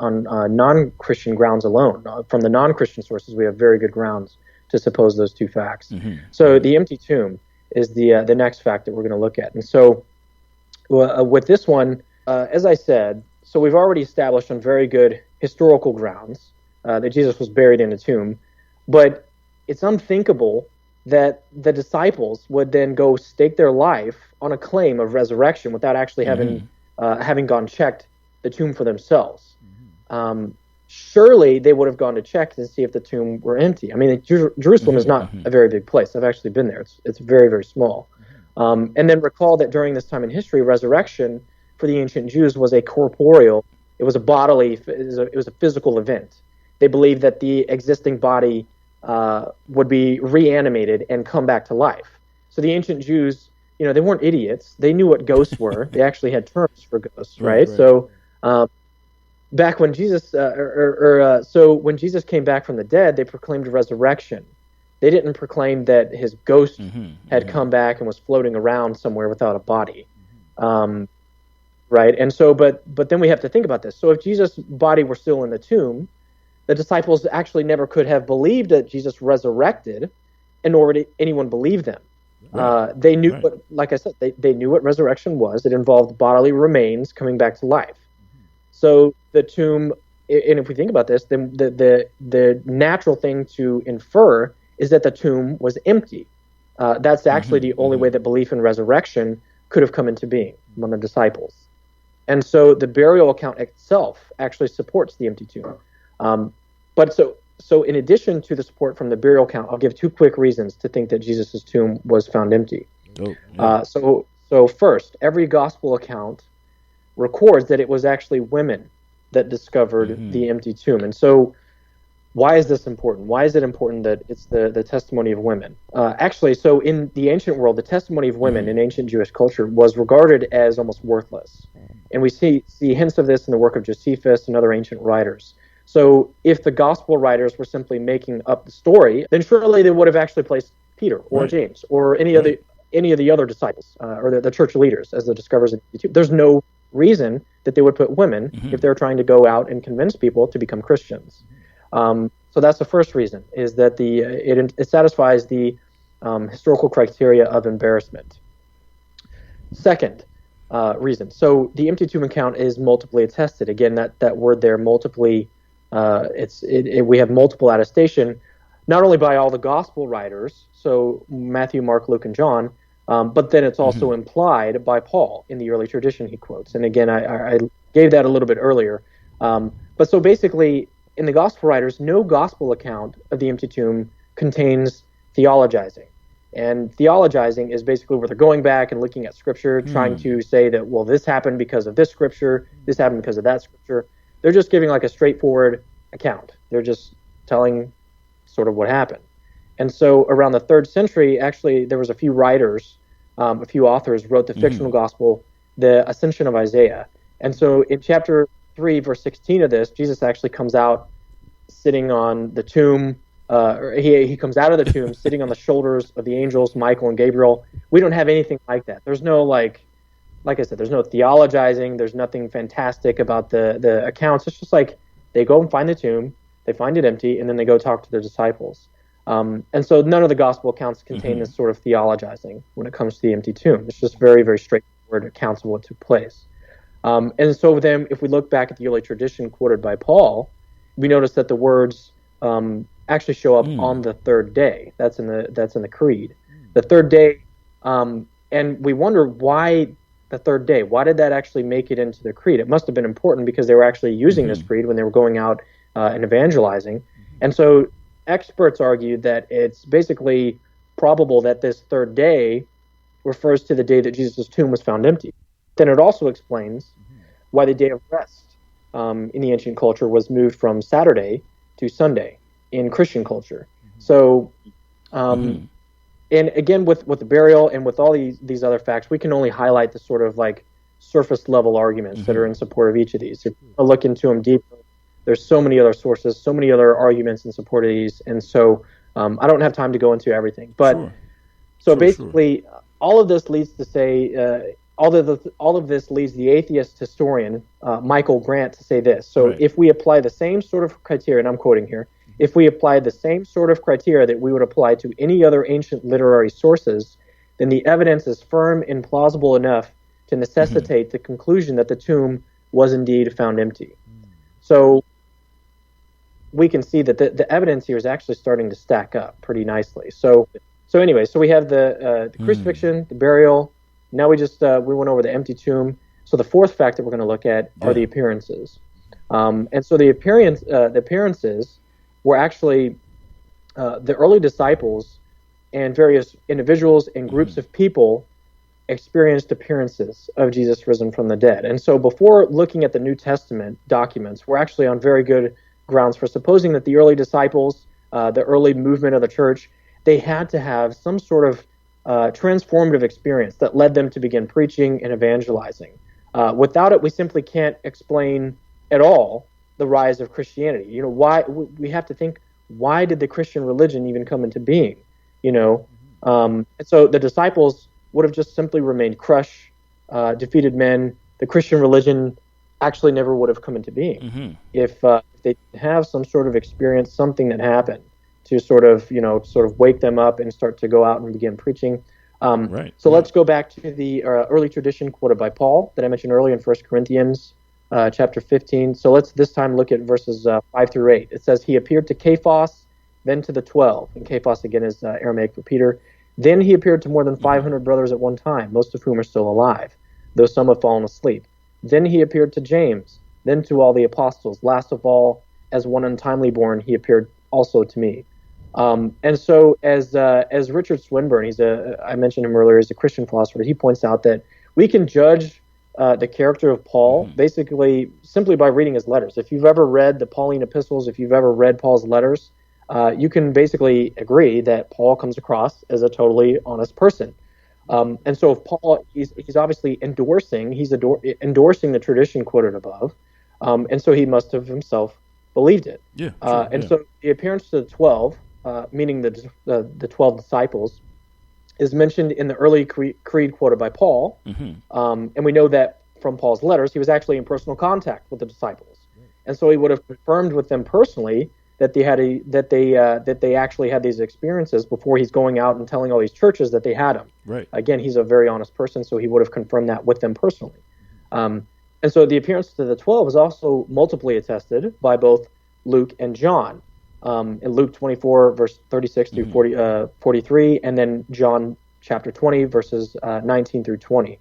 non-Christian grounds alone, from the non-Christian sources, we have very good grounds to suppose those two facts. Mm-hmm. So the empty tomb is the next fact that we're going to look at. And so with this one, as I said, so we've already established on very good historical grounds that Jesus was buried in a tomb, but it's unthinkable that the disciples would then go stake their life on a claim of resurrection without actually having gone checked the tomb for themselves. Surely they would have gone to check to see if the tomb were empty. I mean, Jerusalem is not a very big place. I've actually been there. It's very, very small. And then recall that during this time in history, resurrection for the ancient Jews was a corporeal, it was a physical event. They believed that the existing body would be reanimated and come back to life. So the ancient Jews, they weren't idiots. They knew what ghosts were. They actually had terms for ghosts, right? So back when Jesus, so when Jesus came back from the dead, they proclaimed resurrection. They didn't proclaim that his ghost had come back and was floating around somewhere without a body, right? And so, but then we have to think about this. So if Jesus' body were still in the tomb, the disciples actually never could have believed that Jesus resurrected, and nor would anyone believe them. Right. They knew what, like I said, they knew what resurrection was. It involved bodily remains coming back to life. So the tomb, and if we think about this, then the natural thing to infer is that the tomb was empty. That's actually the only way that belief in resurrection could have come into being among the disciples. And so the burial account itself actually supports the empty tomb. But so in addition to the support from the burial account, I'll give two quick reasons to think that Jesus' tomb was found empty. So first, every gospel account records that it was actually women that discovered the empty tomb. And so why is this important? Why is it important that it's the testimony of women? Actually, so in the ancient world, the testimony of women in ancient Jewish culture was regarded as almost worthless. And we see hints of this in the work of Josephus and other ancient writers. So if the gospel writers were simply making up the story, then surely they would have actually placed Peter or James or any of the other disciples or the church leaders as the discoverers of the tomb. There's no reason that they would put women if they're trying to go out and convince people to become Christians. So that's the first reason, is that it satisfies the historical criteria of embarrassment. Second reason, so the empty tomb account is multiply attested. Again, that word there, multiply, we have multiple attestation, not only by all the gospel writers, so Matthew, Mark, Luke, and John, but then it's also implied by Paul in the early tradition he quotes. And again, I gave that a little bit earlier. But so basically, in the gospel writers, no gospel account of the empty tomb contains theologizing. And theologizing is basically where they're going back and looking at Scripture, trying to say that, well, this happened because of this Scripture, this happened because of that Scripture. They're just giving like a straightforward account. They're just telling sort of what happened. And so around the 3rd century, actually, there was a few writers, a few authors wrote the fictional gospel, the Ascension of Isaiah. And so in chapter 3, verse 16 of this, Jesus actually comes out sitting on the tomb. He comes out of the tomb sitting on the shoulders of the angels, Michael and Gabriel. We don't have anything like that. There's no, like I said, there's no theologizing. There's nothing fantastic about the accounts. It's just like they go and find the tomb, they find it empty, and then they go talk to their disciples. And so none of the gospel accounts contain this sort of theologizing when it comes to the empty tomb. It's just very, very straightforward accounts of what took place. And so then if we look back at the early tradition quoted by Paul, we notice that the words actually show up on the 3rd day. That's in the creed. The 3rd day, and we wonder why the 3rd day. Why did that actually make it into the creed? It must have been important because they were actually using this creed when they were going out and evangelizing. And so experts argued that it's basically probable that this 3rd day refers to the day that Jesus' tomb was found empty. Then it also explains why the day of rest in the ancient culture was moved from Saturday to Sunday in Christian culture. So, and again, with the burial and with all these other facts, we can only highlight the sort of like surface level arguments that are in support of each of these. If you look into them deeper, there's so many other sources, so many other arguments in support of these, and so I don't have time to go into everything. But basically, all of this leads to say, all of this leads the atheist historian Michael Grant to say this. So if we apply the same sort of criteria, and I'm quoting here, if we apply the same sort of criteria that we would apply to any other ancient literary sources, then the evidence is firm and plausible enough to necessitate the conclusion that the tomb was indeed found empty. So we can see that the evidence here is actually starting to stack up pretty nicely. So anyway, so we have the crucifixion, the burial. Now we went over the empty tomb. So the 4th fact that we're going to look at are the appearances. And so the appearances were actually the early disciples and various individuals and groups of people experienced appearances of Jesus risen from the dead. And so before looking at the New Testament documents, we're actually on very good grounds for supposing that the early disciples, the early movement of the church, they had to have some sort of transformative experience that led them to begin preaching and evangelizing. Without it, we simply can't explain at all the rise of Christianity. Why we have to think, why did the Christian religion even come into being? And so the disciples would have just simply remained crushed, defeated men. The Christian religion actually never would have come into being if they didn't have some sort of experience, something that happened to sort of wake them up and start to go out and begin preaching. So let's go back to the early tradition quoted by Paul that I mentioned earlier in 1 Corinthians chapter 15. So let's this time look at verses 5 through 8. It says, he appeared to Cephas, then to the 12. And Cephas, again, is Aramaic for Peter. Then he appeared to more than 500 brothers at one time, most of whom are still alive, though some have fallen asleep. Then he appeared to James, then to all the apostles. Last of all, as one untimely born, he appeared also to me. And so as Richard Swinburne, I mentioned him earlier, he's a Christian philosopher, he points out that we can judge the character of Paul basically simply by reading his letters. If you've ever read the Pauline epistles, if you've ever read Paul's letters, you can basically agree that Paul comes across as a totally honest person. And so if Paul, he's obviously endorsing the tradition quoted above, and so he must have himself believed it. So the appearance to the 12, meaning the 12 disciples, is mentioned in the early creed quoted by Paul, and we know that from Paul's letters he was actually in personal contact with the disciples, and so he would have confirmed with them personally that they actually had these experiences before he's going out and telling all these churches that they had them. Again, he's a very honest person, so he would have confirmed that with them personally. And so the appearance to the 12 is also multiply attested by both Luke and John. In Luke 24, verse 36 through 43, and then John chapter 20, verses 19 through 20.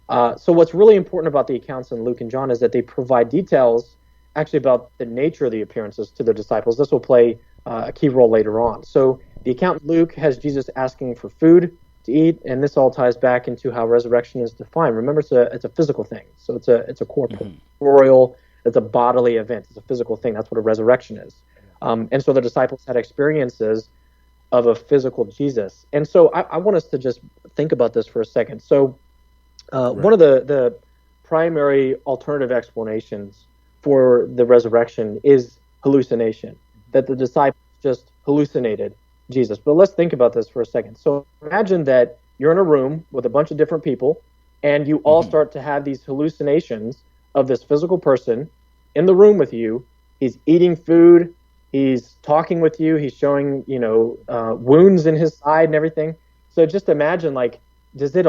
So what's really important about the accounts in Luke and John is that they provide details actually about the nature of the appearances to the disciples. This will play a key role later on. So The account in Luke has Jesus asking for food to eat, and this all ties back into how resurrection is defined. Remember, it's a physical thing, so it's a corporeal, it's a bodily event, it's a physical thing. That's what a resurrection is. And so the disciples had experiences of a physical Jesus. And so I want us to just think about this for a second. So one of the primary alternative explanations for the resurrection is hallucination, that the disciples just hallucinated Jesus. But let's think about this for a second. So imagine that you're in a room with a bunch of different people, and you all start to have these hallucinations of this physical person in the room with you. He's eating food, he's talking with you, he's showing, wounds in his side and everything. So just imagine, like, does it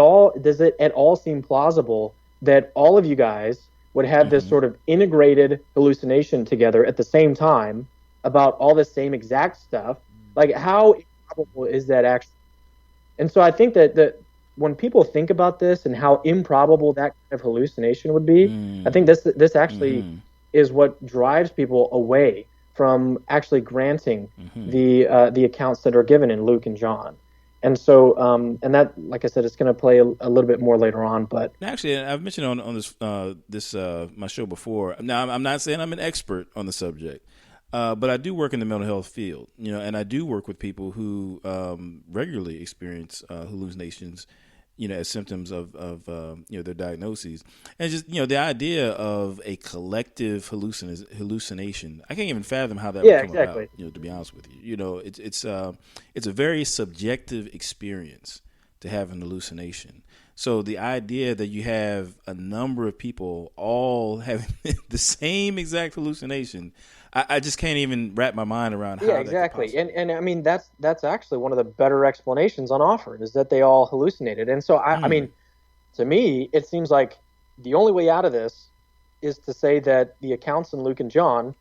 at all seem plausible that all of you guys would have this sort of integrated hallucination together at the same time about all the same exact stuff? Like, how improbable is that actually? And so I think that when people think about this and how improbable that kind of hallucination would be, I think this actually is what drives people away from actually granting the accounts that are given in Luke and John. And so, and that, like I said, it's going to play a little bit more later on. But actually, I've mentioned on this my show before. Now, I'm not saying I'm an expert on the subject, but I do work in the mental health field, and I do work with people who regularly experience hallucinations, as symptoms of their diagnoses. And just, the idea of a collective hallucination, I can't even fathom how that would come about, to be honest with you. It's a very subjective experience to have an hallucination. So the idea that you have a number of people all having the same exact hallucination, I just can't even wrap my mind around how that could possibly. And I mean, that's actually one of the better explanations on offer, is that they all hallucinated. And so I mean, to me, it seems like the only way out of this is to say that the accounts in Luke and John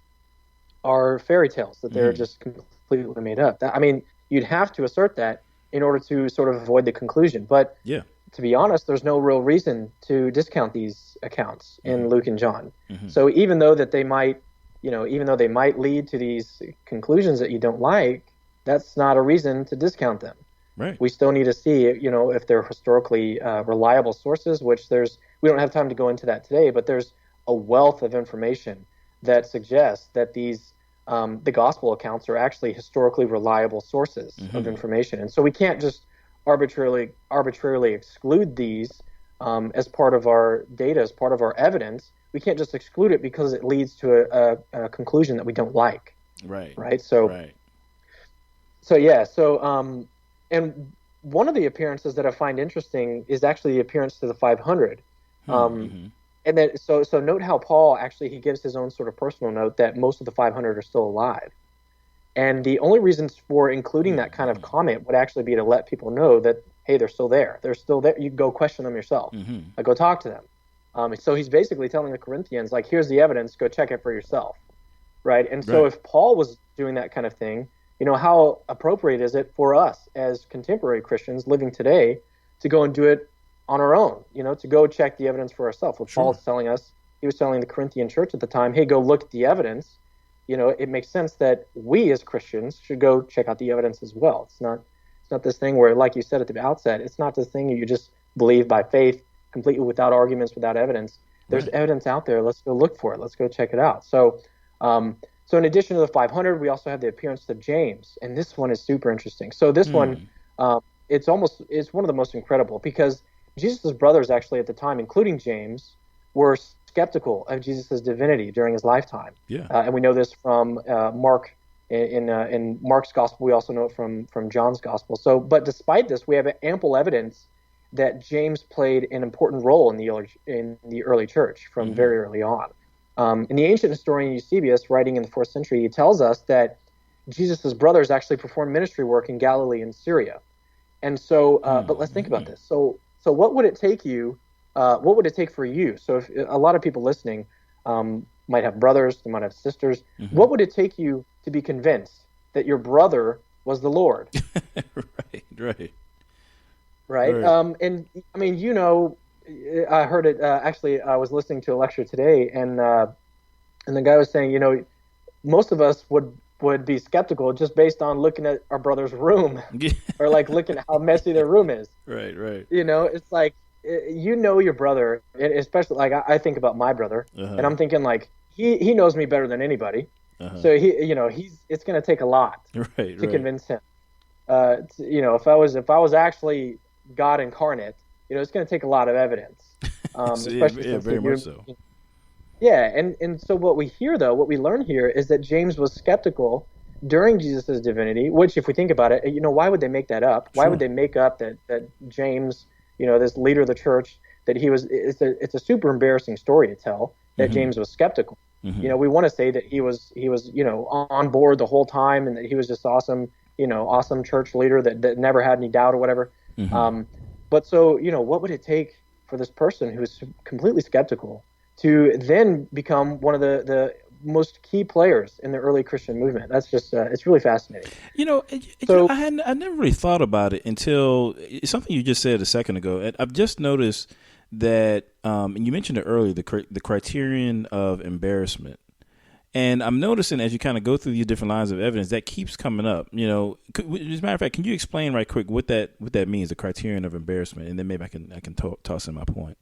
are fairy tales, that they're just completely made up. I mean, you'd have to assert that in order to sort of avoid the conclusion. But to be honest, there's no real reason to discount these accounts in Luke and John. So even though they might lead to thwe conclusions that you don't like, that's not a reason to discount them. Right. We still need to see, if they're historically reliable sources, which we don't have time to go into that today, but there's a wealth of information that suggests that these the gospel accounts are actually historically reliable sources of information. And so we can't just arbitrarily exclude these as part of our data, as part of our evidence. We can't just exclude it because it leads to a conclusion that we don't like. Right. So and one of the appearances that I find interesting is actually the appearance to the 500. And then, so note how Paul actually, he gives his own sort of personal note that most of the 500 are still alive. And the only reasons for including that kind of comment would actually be to let people know that, hey, they're still there. They're still there. You can go question them yourself. Go talk to them. So he's basically telling the Corinthians, like, here's the evidence. Go check it for yourself. Right. And so if Paul was doing that kind of thing, how appropriate is it for us as contemporary Christians living today to go and do it on our own, to go check the evidence for ourselves? What Paul's telling us, he was telling the Corinthian church at the time, hey, go look at the evidence. It makes sense that we as Christians should go check out the evidence as well. It's not this thing where, like you said at the outset, it's not this thing you just believe by faith, completely without arguments, without evidence. There's evidence out there. Let's go look for it. Let's go check it out. So in addition to the 500, we also have the appearance of James, and this one is super interesting. So this one, it's one of the most incredible, because Jesus' brothers actually at the time, including James, were skeptical of Jesus' divinity during his lifetime. And we know this from Mark. In Mark's gospel, we also know it from John's gospel. So, but despite this, we have ample evidence that James played an important role in the early church from very early on. And the ancient historian Eusebius, writing in the 4th century, he tells us that Jesus' brothers actually performed ministry work in Galilee and Syria. And so, but let's think about this. So what would it take you? What would it take for you? So if a lot of people listening might have brothers, they might have sisters. What would it take you to be convinced that your brother was the Lord? Right. And I mean, I heard it. Actually, I was listening to a lecture today, and the guy was saying, most of us would would be skeptical just based on looking at our brother's room or like looking at how messy their room is. Right. It's like, your brother, especially like I think about my brother, and I'm thinking like he knows me better than anybody. So it's going to take a lot to convince him. If I was actually God incarnate, it's going to take a lot of evidence. Especially very much so. Yeah, and so what we learn here is that James was skeptical during Jesus' divinity, which if we think about it, why would they make that up? Why would they make up that James, this leader of the church, that it's a super embarrassing story to tell that James was skeptical. We want to say that he was on board the whole time and that he was just awesome, awesome church leader that never had any doubt or whatever. But so, what would it take for this person who's completely skeptical to then become one of the most key players in the early Christian movement? That's just, it's really fascinating. I never really thought about it until something you just said a second ago. And I've just noticed that, and you mentioned it earlier, the criterion of embarrassment. And I'm noticing as you kind of go through these different lines of evidence, that keeps coming up. As a matter of fact, can you explain right quick what that means, the criterion of embarrassment, and then maybe I can toss in my point.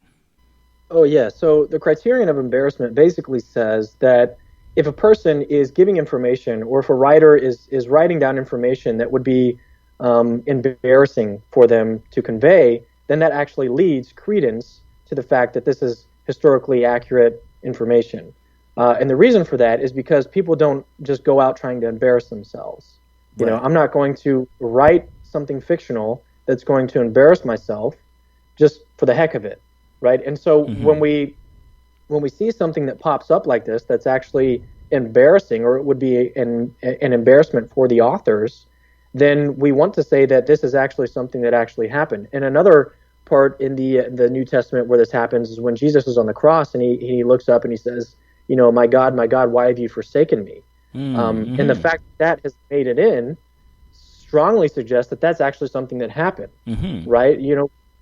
Oh yeah. So the criterion of embarrassment basically says that if a person is giving information, or if a writer is writing down information that would be embarrassing for them to convey, then that actually leads credence to the fact that this is historically accurate information. And the reason for that is because people don't just go out trying to embarrass themselves. I'm not going to write something fictional that's going to embarrass myself just for the heck of it, right? And so when we see something that pops up like this that's actually embarrassing, or it would be an embarrassment for the authors, then we want to say that this is actually something that actually happened. And another part in the New Testament where this happens is when Jesus is on the cross and he looks up and he says, my God, why have you forsaken me? And the fact that has made it in strongly suggests that that's actually something that happened, right?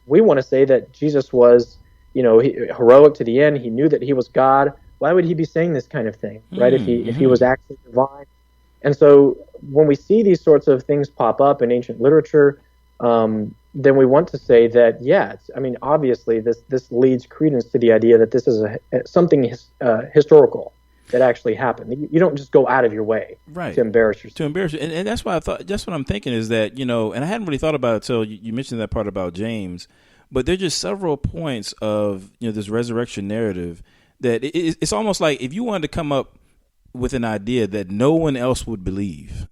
We want to say that Jesus was, heroic to the end. He knew that he was God. Why would he be saying this kind of thing, right? If he was actually divine. And so when we see these sorts of things pop up in ancient literature, then we want to say that, obviously this leads credence to the idea that this is something historical that actually happened. You don't just go out of your way to embarrass yourself. And that's why I thought, just what I'm thinking is that, and I hadn't really thought about it until you mentioned that part about James, but there's just several points of, this resurrection narrative that it's almost like if you wanted to come up with an idea that no one else would believe,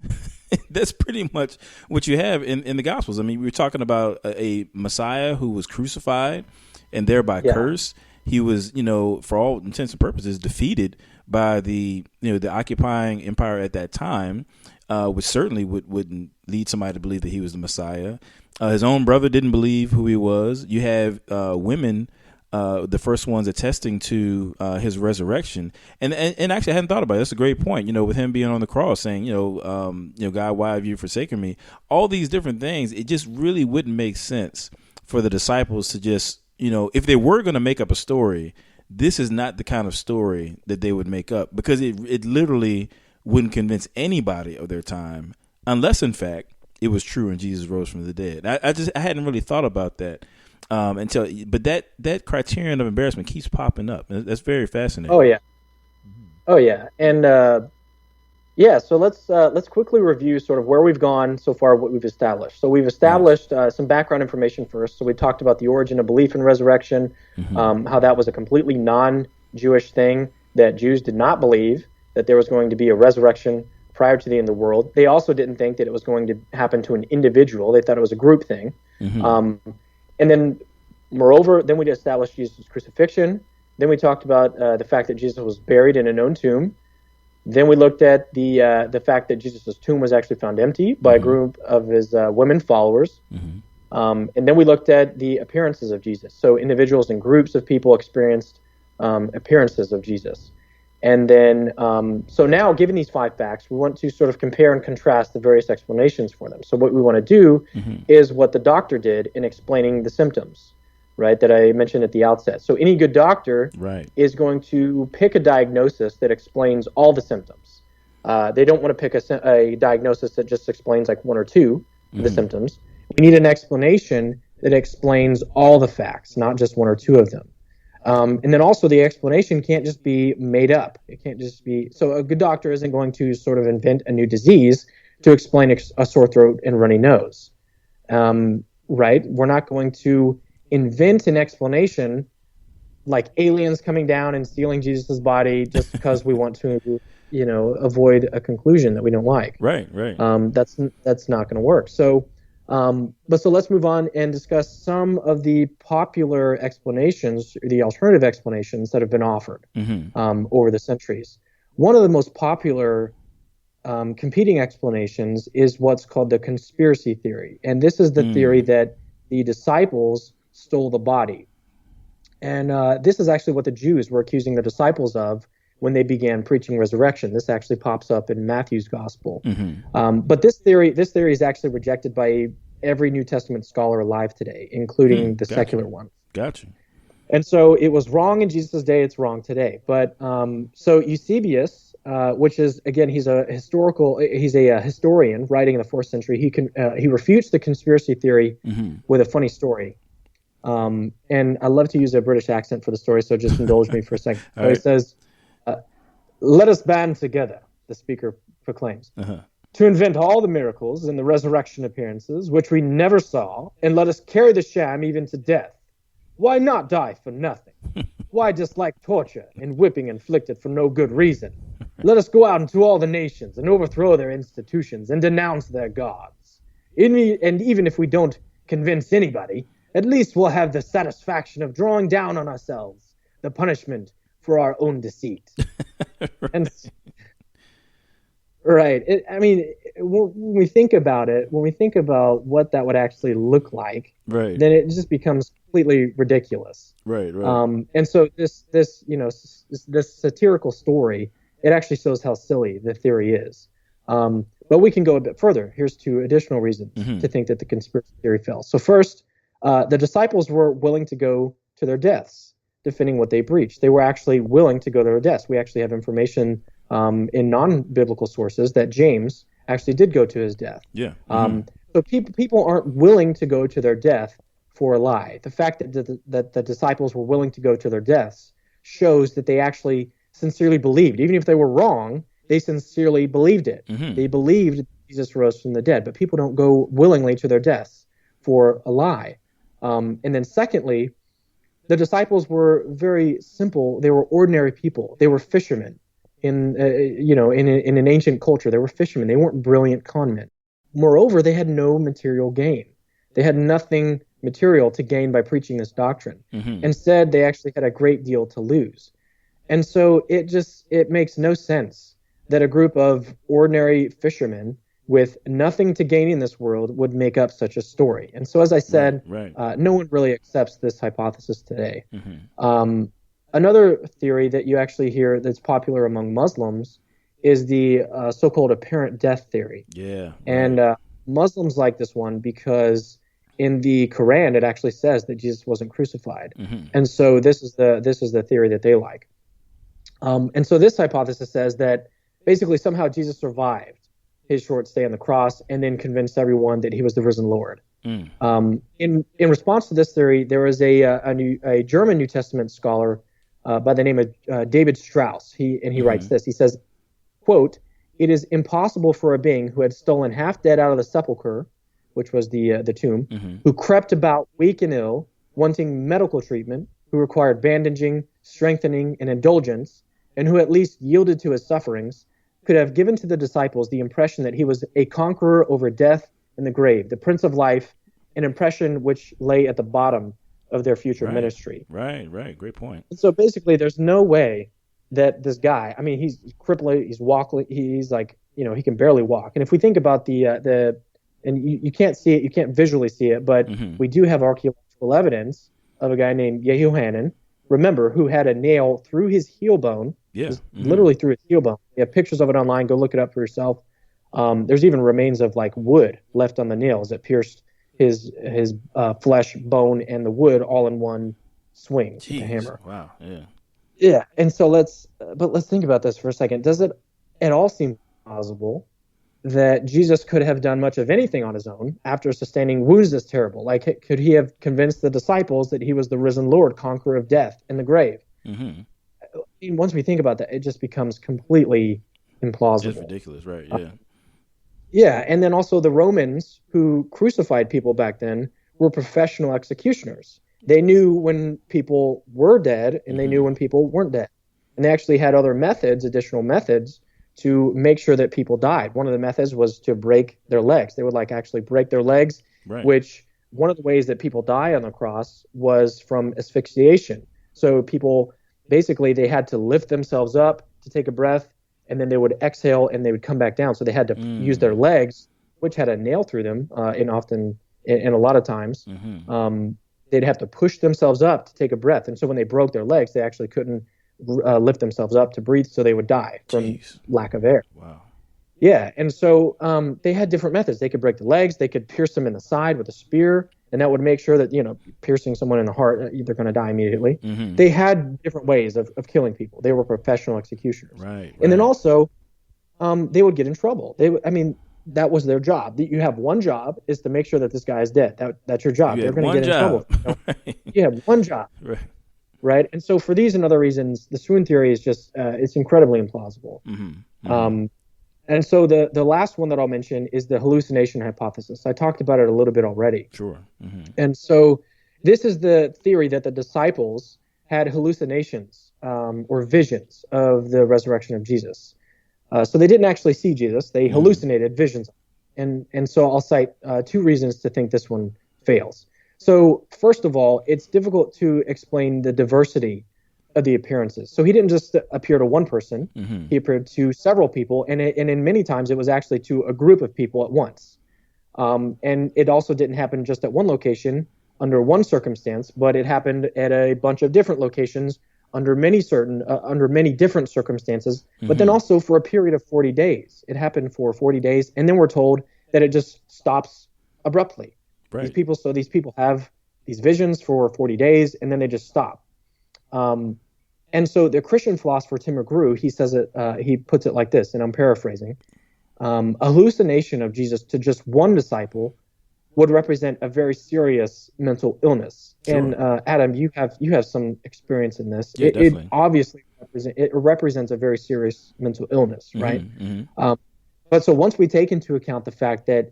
that's pretty much what you have in the Gospels. I mean, we were talking about a Messiah who was crucified and thereby cursed. He was, for all intents and purposes, defeated by the occupying empire at that time, which certainly wouldn't lead somebody to believe that he was the Messiah. His own brother didn't believe who he was. You have women, the first ones attesting to his resurrection, and actually I hadn't thought about it. That's a great point. With him being on the cross, saying, God, why have you forsaken me? All these different things. It just really wouldn't make sense for the disciples to just, if they were going to make up a story, this is not the kind of story that they would make up, because it literally wouldn't convince anybody of their time, unless in fact it was true and Jesus rose from the dead. I hadn't really thought about that. But that criterion of embarrassment keeps popping up. That's very fascinating. Oh yeah, and so let's quickly review sort of where we've gone so far, what we've established. So we've established some background information first. So we talked about the origin of belief in resurrection, how that was a completely non-Jewish thing, that Jews did not believe that there was going to be a resurrection prior to the end of the world. They also didn't think that it was going to happen to an individual. They thought it was a group thing. And then, moreover, then we established Jesus' crucifixion. Then we talked about the fact that Jesus was buried in a known tomb. Then we looked at the fact that Jesus' tomb was actually found empty by a group of his women followers. And then we looked at the appearances of Jesus. So individuals and groups of people experienced appearances of Jesus. And then, so now, given these 5 facts, we want to sort of compare and contrast the various explanations for them. So what we want to do is what the doctor did in explaining the symptoms, right, that I mentioned at the outset. So any good doctor is going to pick a diagnosis that explains all the symptoms. They don't want to pick a diagnosis that just explains like one or two of the symptoms. We need an explanation that explains all the facts, not just one or two of them. And then also the explanation can't just be made up. It can't just be, so a good doctor isn't going to sort of invent a new disease to explain a sore throat and runny nose. Right? We're not going to invent an explanation like aliens coming down and stealing Jesus's body just because we want to, avoid a conclusion that we don't like. Right. That's not going to work. So let's move on and discuss some of the popular explanations, the alternative explanations that have been offered over the centuries. One of the most popular competing explanations is what's called the conspiracy theory. And this is the theory that the disciples stole the body. And this is actually what the Jews were accusing the disciples of when they began preaching resurrection. This actually pops up in Matthew's gospel. But this theory is actually rejected by every New Testament scholar alive today, including the secular one. Gotcha. And so it was wrong in Jesus' day, it's wrong today. But so Eusebius, which is, again, he's a historian writing in the 4th century. He refutes the conspiracy theory with a funny story. And I love to use a British accent for the story, so just indulge me for a second. So he says, "Let us band together," the speaker proclaims, "to invent all the miracles and the resurrection appearances, which we never saw, and let us carry the sham even to death. Why not die for nothing? Why dislike torture and whipping inflicted for no good reason? Let us go out into all the nations and overthrow their institutions and denounce their gods. And even if we don't convince anybody, at least we'll have the satisfaction of drawing down on ourselves the punishment for our own deceit." And right. When we think about it, when we think about what that would actually look like, then it just becomes completely ridiculous. Right. And so this satirical story, it actually shows how silly the theory is. But we can go a bit further. Here's 2 additional reasons to think that the conspiracy theory fell. So first, the disciples were willing to go to their deaths, defending what they preached. They were actually willing to go to their deaths. We actually have information in non-biblical sources that James actually did go to his death. Yeah. So people aren't willing to go to their death for a lie. The fact that the disciples were willing to go to their deaths shows that they actually sincerely believed. Even if they were wrong, they sincerely believed it. They believed Jesus rose from the dead. But people don't go willingly to their deaths for a lie. And then secondly, the disciples were very simple. They were ordinary people. They were fishermen. In an ancient culture, they were fishermen. They weren't brilliant con men. Moreover, they had no material gain. They had nothing material to gain by preaching this doctrine. Instead, they actually had a great deal to lose. And so it makes no sense that a group of ordinary fishermen with nothing to gain in this world would make up such a story. And so, as I said, no one really accepts this hypothesis today. Another theory that you actually hear that's popular among Muslims is the so-called apparent death theory. Yeah. And Muslims like this one because in the Quran it actually says that Jesus wasn't crucified. And so this is the theory that they like. And so this hypothesis says that basically somehow Jesus survived his short stay on the cross and then convinced everyone that he was the risen Lord. In response to this theory, there was a German New Testament scholar by the name of David Strauss. He writes this. He says, quote, "It is impossible for a being who had stolen half dead out of the sepulcher," which was the tomb, "who crept about weak and ill, wanting medical treatment, who required bandaging, strengthening, and indulgence, and who at least yielded to his sufferings, could have given to the disciples the impression that he was a conqueror over death and the grave, the Prince of Life, an impression which lay at the bottom of their future ministry." Right. Great point. So basically, there's no way that this guy, I mean, he's crippled, he's walking, he's like, he can barely walk. And if we think about and you can't see it, you can't visually see it, but we do have archaeological evidence of a guy named Yehohanan, remember, who had a nail through his heel bone. Yeah. Literally through his heel bone. You have pictures of it online. Go look it up for yourself. There's even remains of like wood left on the nails that pierced his flesh, bone, and the wood all in one swing with a hammer. Wow. Yeah. Yeah. And so let's think about this for a second. Does it at all seem plausible that Jesus could have done much of anything on his own after sustaining wounds this terrible. Like, could he have convinced the disciples that he was the risen Lord, conqueror of death and the grave? Mm-hmm. Once we think about that, it just becomes completely implausible. It's ridiculous, right? Yeah. Yeah, and then also the Romans who crucified people back then were professional executioners. They knew when people were dead, and they knew when people weren't dead. And they actually had other methods, additional methods, to make sure that people died. One of the methods was to break their legs. They would actually break their legs, which one of the ways that people die on the cross was from asphyxiation. So people, basically, they had to lift themselves up to take a breath, and then they would exhale and they would come back down. So they had to use their legs, which had a nail through them, and a lot of times, they'd have to push themselves up to take a breath. And so when they broke their legs, they actually couldn't lift themselves up to breathe, so they would die from lack of air. Wow. Yeah, and so they had different methods. They could break the legs, they could pierce them in the side with a spear, and that would make sure that, piercing someone in the heart, they're going to die immediately. Mm-hmm. They had different ways of killing people. They were professional executioners. Right. And then also, they would get in trouble. That was their job. You have one job, is to make sure that this guy is dead. That's your job. They're going to get in trouble. You have one job. Right. And so for these and other reasons, the swoon theory is just, it's incredibly implausible. Mm-hmm. Mm-hmm. And so the last one that I'll mention is the hallucination hypothesis. I talked about it a little bit already. Sure. Mm-hmm. And so this is the theory that the disciples had hallucinations or visions of the resurrection of Jesus. So they didn't actually see Jesus. They hallucinated visions. And so I'll cite two reasons to think this one fails. So first of all, it's difficult to explain the diversity of the appearances. So he didn't just appear to one person. Mm-hmm. He appeared to several people. And in many times, it was actually to a group of people at once. And it also didn't happen just at one location under one circumstance, but it happened at a bunch of different locations under many different circumstances, but then also for a period of 40 days. It happened for 40 days, and then we're told that it just stops abruptly. Right. These people have these visions for 40 days, and then they just stop. And so the Christian philosopher Tim McGrew, he puts it like this, and I'm paraphrasing: a hallucination of Jesus to just one disciple would represent a very serious mental illness. Sure. And Adam, you have some experience in this. Yeah, it obviously represents a very serious mental illness, right? Mm-hmm. But so once we take into account the fact that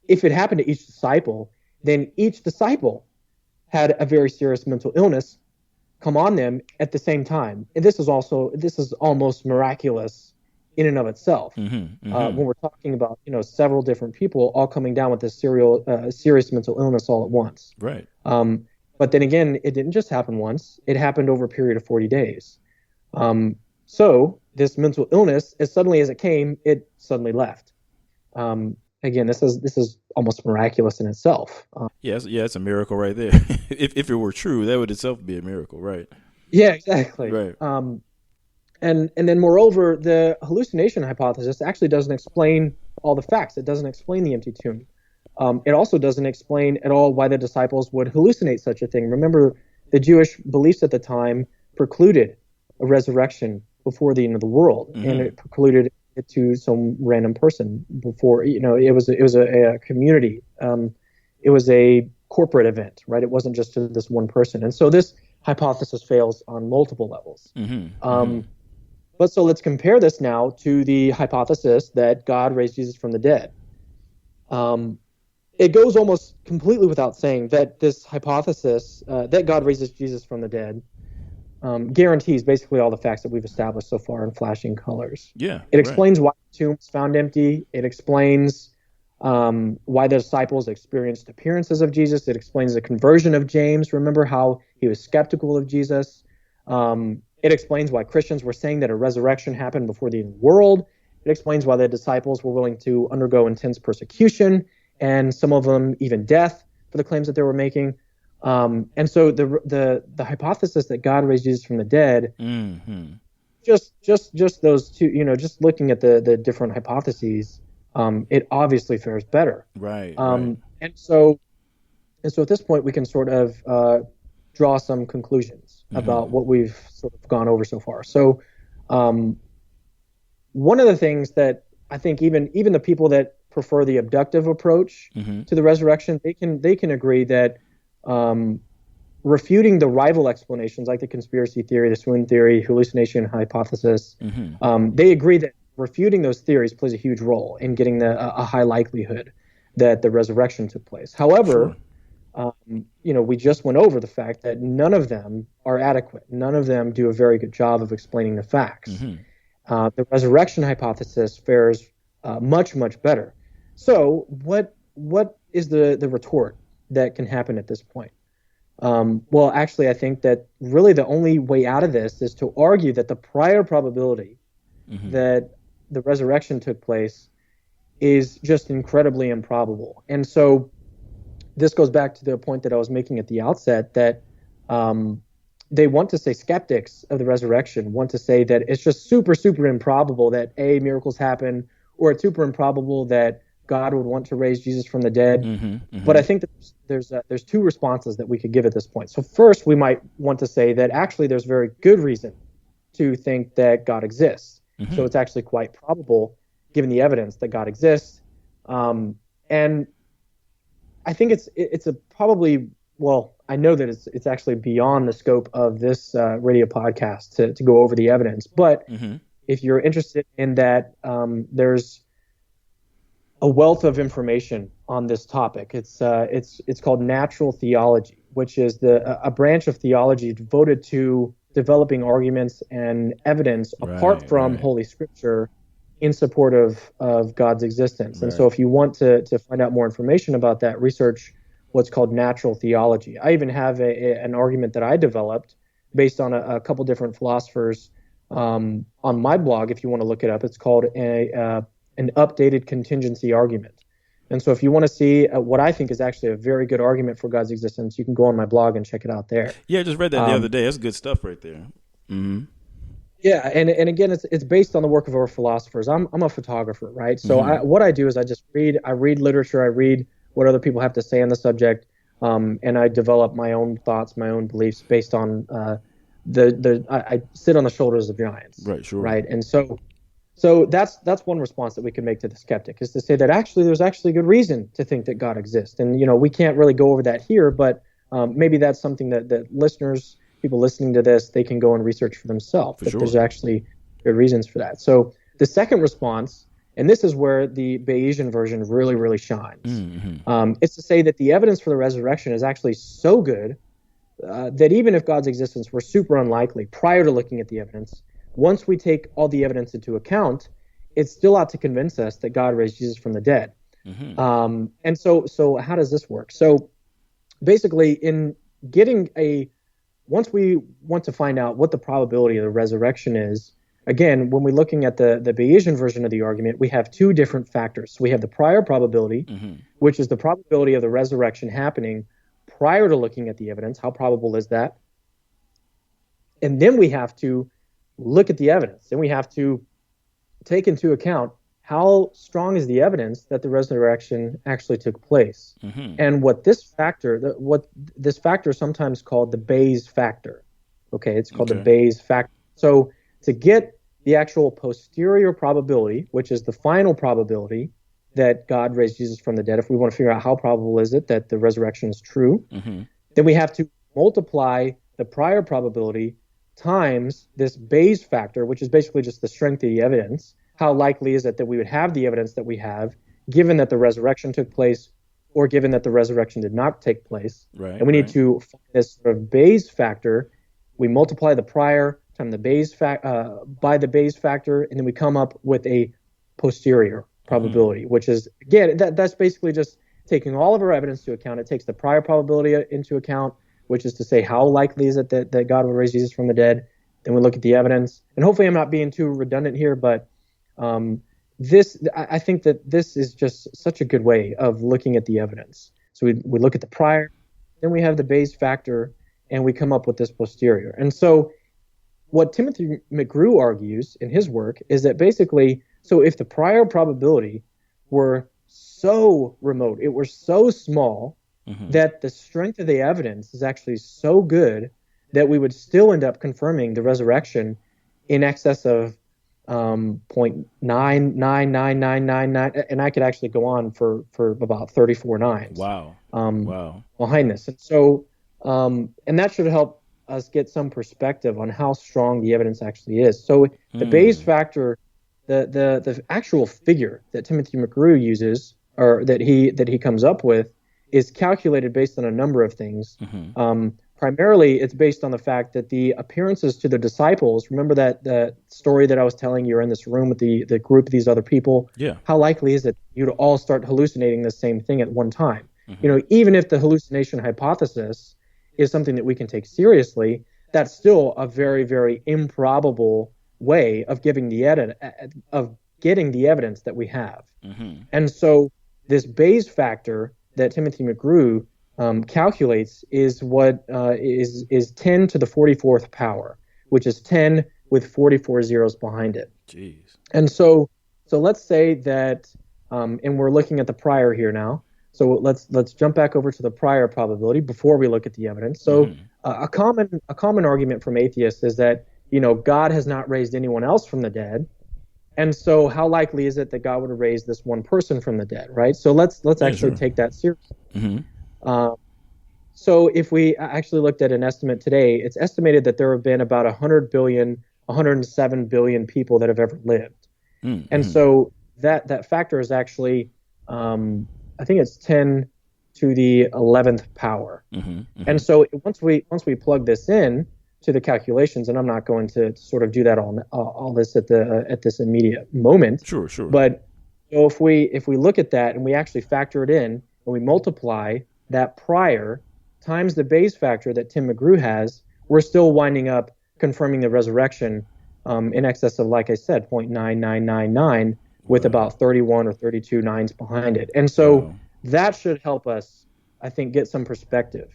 if it happened to each disciple, then each disciple had a very serious mental illness come on them at the same time. And this is almost miraculous in and of itself. Mm-hmm, mm-hmm. When we're talking about, several different people all coming down with this serious mental illness all at once. Right. But then again, it didn't just happen once. It happened over a period of 40 days. So this mental illness, as suddenly as it came, it suddenly left. Again, this is almost miraculous in itself. It's a miracle right there. if it were true, that would itself be a miracle, right? Yeah, exactly. Right. And then moreover, the hallucination hypothesis actually doesn't explain all the facts. It doesn't explain the empty tomb. It also doesn't explain at all why the disciples would hallucinate such a thing. Remember, the Jewish beliefs at the time precluded a resurrection before the end of the world, and it precluded it to some random person before. It was a community. It was a corporate event, right? It wasn't just to this one person, and so this hypothesis fails on multiple levels. But so let's compare this now to the hypothesis that God raised Jesus from the dead. It goes almost completely without saying that this hypothesis that God raises Jesus from the dead guarantees basically all the facts that we've established so far in flashing colors. Yeah, it explains why the tomb was found empty. It explains why the disciples experienced appearances of Jesus. It explains the conversion of James. Remember how he was skeptical of Jesus. It explains why Christians were saying that a resurrection happened before the end of the world. It explains why the disciples were willing to undergo intense persecution, and some of them even death, for the claims that they were making. And so the hypothesis that God raised Jesus from the dead, just those two, just looking at the different hypotheses, it obviously fares better. Right. And so at this point, we can sort of draw some conclusions about what we've sort of gone over so far. So one of the things that I think even the people that prefer the abductive approach to the resurrection, they can agree that refuting the rival explanations like the conspiracy theory, the swoon theory, hallucination hypothesis, they agree that refuting those theories plays a huge role in getting a high likelihood that the resurrection took place. However, we just went over the fact that none of them are adequate. None of them do a very good job of explaining the facts. The resurrection hypothesis fares much, much better. So what is the retort that can happen at this point? Well, actually, I think that really the only way out of this is to argue that the prior probability that the resurrection took place is just incredibly improbable. And so this goes back to the point that I was making at the outset, that they want to say, skeptics of the resurrection want to say that it's just super, super improbable that miracles happen, or it's super improbable that God would want to raise Jesus from the dead. But I think that there's two responses that we could give at this point. So first, we might want to say that actually there's very good reason to think that God exists. So it's actually quite probable, given the evidence, that God exists. And I think it's a probably, well, I know that it's actually beyond the scope of this radio podcast to go over the evidence. But if you're interested in that, there's a wealth of information on this topic. It's called natural theology, which is a branch of theology devoted to developing arguments and evidence apart from Holy Scripture in support of God's existence. And so if you want to find out more information about that, research what's called natural theology. I even have an argument that I developed based on a couple different philosophers on my blog. If you want to look it up, it's called an updated contingency argument. And so if you want to see what I think is actually a very good argument for God's existence, you can go on my blog and check it out there. Yeah, I just read that the other day. That's good stuff right there. Yeah, and again, it's based on the work of our philosophers. I'm a photographer, right? So what I do is I read literature, I read what other people have to say on the subject, and I develop my own thoughts, my own beliefs based on I sit on the shoulders of giants, right? And so that's one response that we can make to the skeptic, is to say that actually there's actually good reason to think that God exists. And we can't really go over that here, but maybe that's something that listeners, people listening to this, they can go and research for themselves. There's actually good reasons for that. So the second response, and this is where the Bayesian version really, really shines, it's to say that the evidence for the resurrection is actually so good that even if God's existence were super unlikely prior to looking at the evidence, once we take all the evidence into account, it still ought to convince us that God raised Jesus from the dead. And so how does this work? So basically, in getting once we want to find out what the probability of the resurrection is, again, when we're looking at the Bayesian version of the argument, we have two different factors. So we have the prior probability, which is the probability of the resurrection happening prior to looking at the evidence. How probable is that? And then we have to look at the evidence. Then we have to take into account how strong is the evidence that the resurrection actually took place. And what this factor is sometimes called the Bayes factor. Okay, it's called the Bayes factor. So to get the actual posterior probability, which is the final probability that God raised Jesus from the dead, if we want to figure out how probable is it that the resurrection is true, then we have to multiply the prior probability times this Bayes factor, which is basically just the strength of the evidence. How likely is it that we would have the evidence that we have, given that the resurrection took place, or given that the resurrection did not take place? And we need to find this sort of Bayes factor. We multiply the prior times the Bayes by the Bayes factor, and then we come up with a posterior probability, which is, again, that's basically just taking all of our evidence into account. It takes the prior probability into account, which is to say how likely is it that God will raise Jesus from the dead. Then we look at the evidence. And hopefully I'm not being too redundant here, but I think that this is just such a good way of looking at the evidence. So we look at the prior, then we have the Bayes factor, and we come up with this posterior. And so what Timothy McGrew argues in his work is that basically, so if the prior probability were so remote, it were so small, that the strength of the evidence is actually so good that we would still end up confirming the resurrection in excess of .99999, and I could actually go on for about 34 nines. Wow. Behind this. And so, and that should help us get some perspective on how strong the evidence actually is. So the Bayes factor, the actual figure that Timothy McGrew uses, or that he comes up with, is calculated based on a number of things. Primarily, it's based on the fact that the appearances to the disciples, remember that the story that I was telling you, you're in this room with the group of these other people? Yeah. How likely is it you'd all start hallucinating the same thing at one time? Even if the hallucination hypothesis is something that we can take seriously, that's still a very, very improbable way of getting the evidence that we have. And so this Bayes factor that Timothy McGrew calculates is what is 10 to the 44th power, which is 10 with 44 zeros behind it. Jeez. And so let's say that, and we're looking at the prior here now. So let's jump back over to the prior probability before we look at the evidence. So a common argument from atheists is that God has not raised anyone else from the dead, and so how likely is it that God would have raised this one person from the dead, right? So let's actually take that seriously. So if we actually looked at an estimate today, it's estimated that there have been about 107 billion people that have ever lived. And so that factor is actually, I think it's 10 to the 11th power. And so once we plug this in to the calculations, and I'm not going to sort of do that all this at this immediate moment. Sure. But if we look at that and we actually factor it in and we multiply that prior times the Bayes factor that Tim McGrew has, we're still winding up confirming the resurrection in excess of, like I said, 0.9999 with about 31 or 32 nines behind it. And so that should help us, I think, get some perspective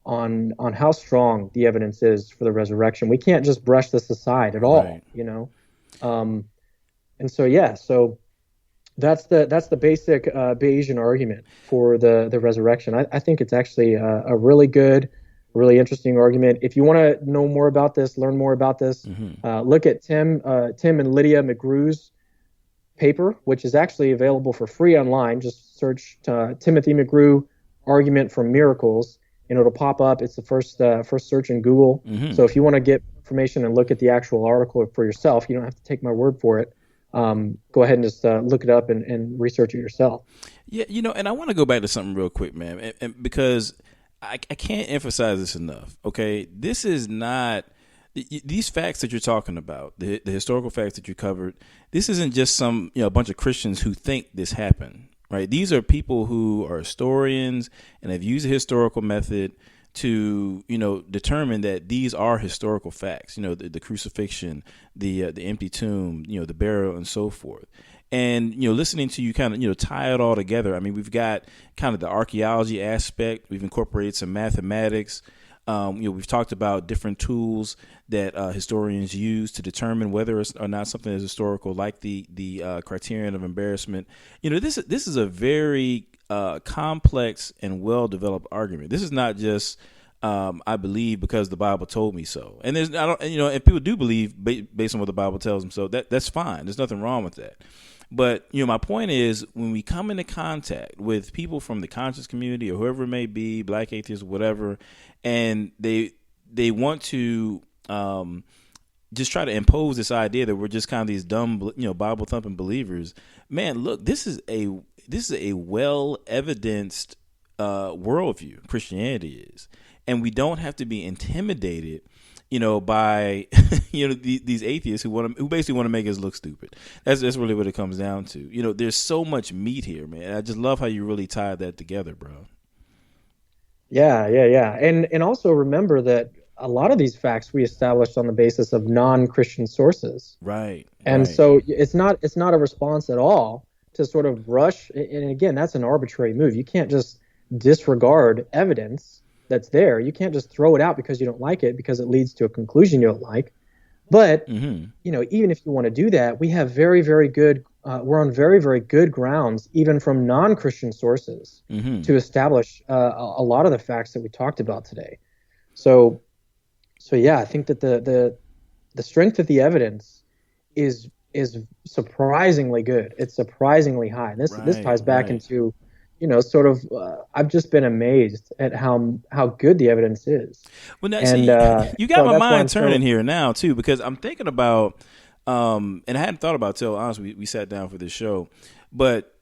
on how strong the evidence is for the resurrection. We can't just brush this aside at all, And so that's the basic Bayesian argument for the resurrection. I think it's actually a really good, really interesting argument. If you want to know more about this, learn more about this, look at Tim and Lydia McGrew's paper, which is actually available for free online. Just search Timothy McGrew argument for miracles, and it'll pop up. It's the first search in Google. So if you want to get information and look at the actual article for yourself, you don't have to take my word for it. Go ahead and just look it up and research it yourself. Yeah, and I want to go back to something real quick, man, and because I can't emphasize this enough. Okay, this is not these facts that you're talking about, the historical facts that you covered. This isn't just some a bunch of Christians who think this happened, right? These are people who are historians and have used a historical method to determine that these are historical facts. The crucifixion, the empty tomb, the burial, and so forth. And listening to you kind of tie it all together. I mean, we've got kind of the archaeology aspect. We've incorporated some mathematics. We've talked about different tools that historians use to determine whether or not something is historical, like the criterion of embarrassment. This is a very complex and well-developed argument. This is not just I believe because the Bible told me so. And and people do believe based on what the Bible tells them so. That's fine. There's nothing wrong with that. But my point is, when we come into contact with people from the conscious community or whoever it may be, black atheists, whatever, and they want to just try to impose this idea that we're just kind of these dumb, Bible thumping believers. Man, look, this is a well evidenced worldview. Christianity is, and we don't have to be intimidated, by these atheists who basically want to make us look stupid. That's really what it comes down to. There's so much meat here, man. I just love how you really tied that together, bro. Yeah. And also remember that a lot of these facts we established on the basis of non-Christian sources. Right. And so it's not a response at all to sort of rush. And again, that's an arbitrary move. You can't just disregard evidence that's there. You can't just throw it out because you don't like it, because it leads to a conclusion you don't like. But, even if you want to do that, we have very, very good, we're on very, very good grounds, even from non-Christian sources, to establish a lot of the facts that we talked about today. So yeah, I think that the strength of the evidence is is surprisingly good. It's surprisingly high. And this ties back into, sort of, I've just been amazed at how good the evidence is. Well, now, and you got my mind turning here now too, because I'm thinking about, and I hadn't thought about till honestly we sat down for this show, but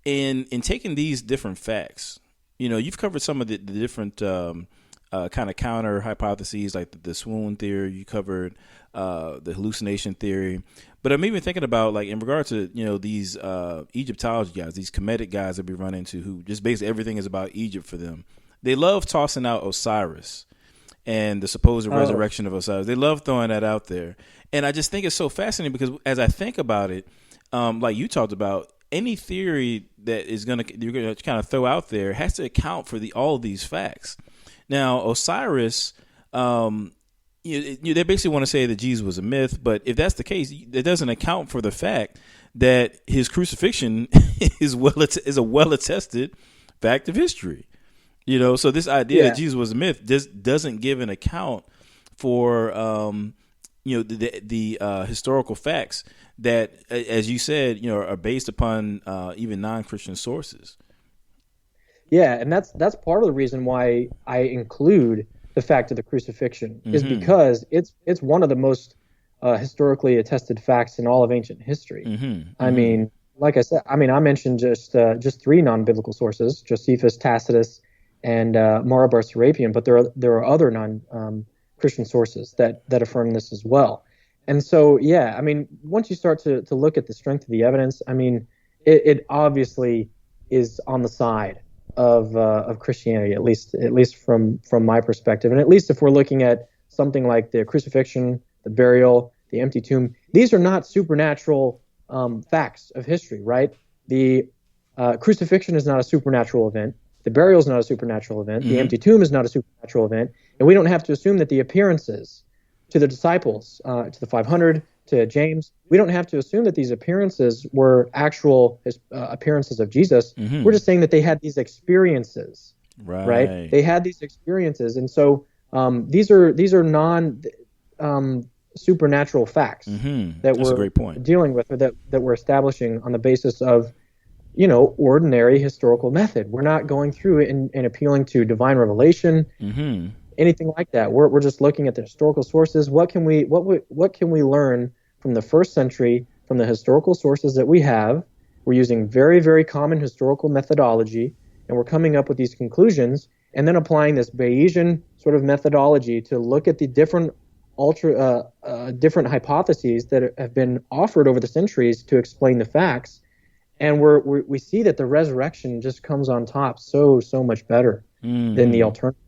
in taking these different facts, you've covered some of the different kind of counter hypotheses, like the swoon theory. You covered the hallucination theory, but I'm even thinking about, like, in regard to these Egyptology guys, these Kemetic guys that we run into, who just basically everything is about Egypt for them. They love tossing out Osiris and the supposed resurrection of Osiris. They love throwing that out there, and I just think it's so fascinating because as I think about it, like you talked about, any theory that you're gonna kind of throw out there has to account for all of these facts. Now, Osiris, they basically want to say that Jesus was a myth, but if that's the case, it doesn't account for the fact that his crucifixion is a well-attested fact of history. So this idea that Jesus was a myth doesn't give an account for the historical facts that, as you said, are based upon even non-Christian sources. Yeah, and that's part of the reason why I include the fact of the crucifixion, is because it's one of the most historically attested facts in all of ancient history. I mean, like I said, I mentioned just 3 non-biblical sources: Josephus, Tacitus, and Mara bar Serapion, but there are other non-Christian sources that affirm this as well. And so, once you start to look at the strength of the evidence, it obviously is on the side of Christianity, at least from my perspective. And at least if we're looking at something like the crucifixion, the burial, the empty tomb, these are not supernatural facts of history, right? The crucifixion is not a supernatural event. The burial is not a supernatural event. The empty tomb is not a supernatural event. And we don't have to assume that the appearances to the disciples, to the 500, to James, we don't have to assume that these appearances were actual appearances of Jesus. We're just saying that they had these experiences, right? They had these experiences, and so these are non supernatural facts that we're dealing with, or that we're establishing on the basis of ordinary historical method. We're not going through and appealing to divine revelation. Anything like that. We're just looking at the historical sources. What can we learn from the first century, from the historical sources that we have? We're using very, very common historical methodology, and we're coming up with these conclusions, and then applying this Bayesian sort of methodology to look at the different different hypotheses that have been offered over the centuries to explain the facts. And we see that the resurrection just comes on top so much better than the alternative.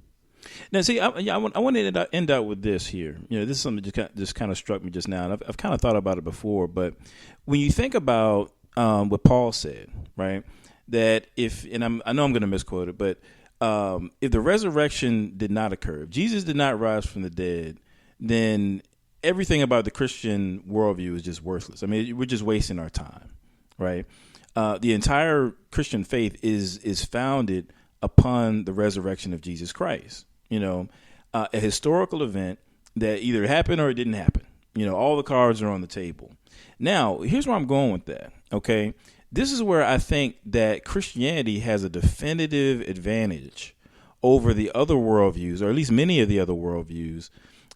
Now, see, I want to end out with this here. This is something that just kind of struck me just now, and I've kind of thought about it before. But when you think about what Paul said, right, that I know I'm going to misquote it, but if the resurrection did not occur, if Jesus did not rise from the dead, then everything about the Christian worldview is just worthless. We're just wasting our time, right? The entire Christian faith is founded upon the resurrection of Jesus Christ. A historical event that either happened or it didn't happen. All the cards are on the table. Now, here's where I'm going with that. Okay. This is where I think that Christianity has a definitive advantage over the other worldviews, or at least many of the other worldviews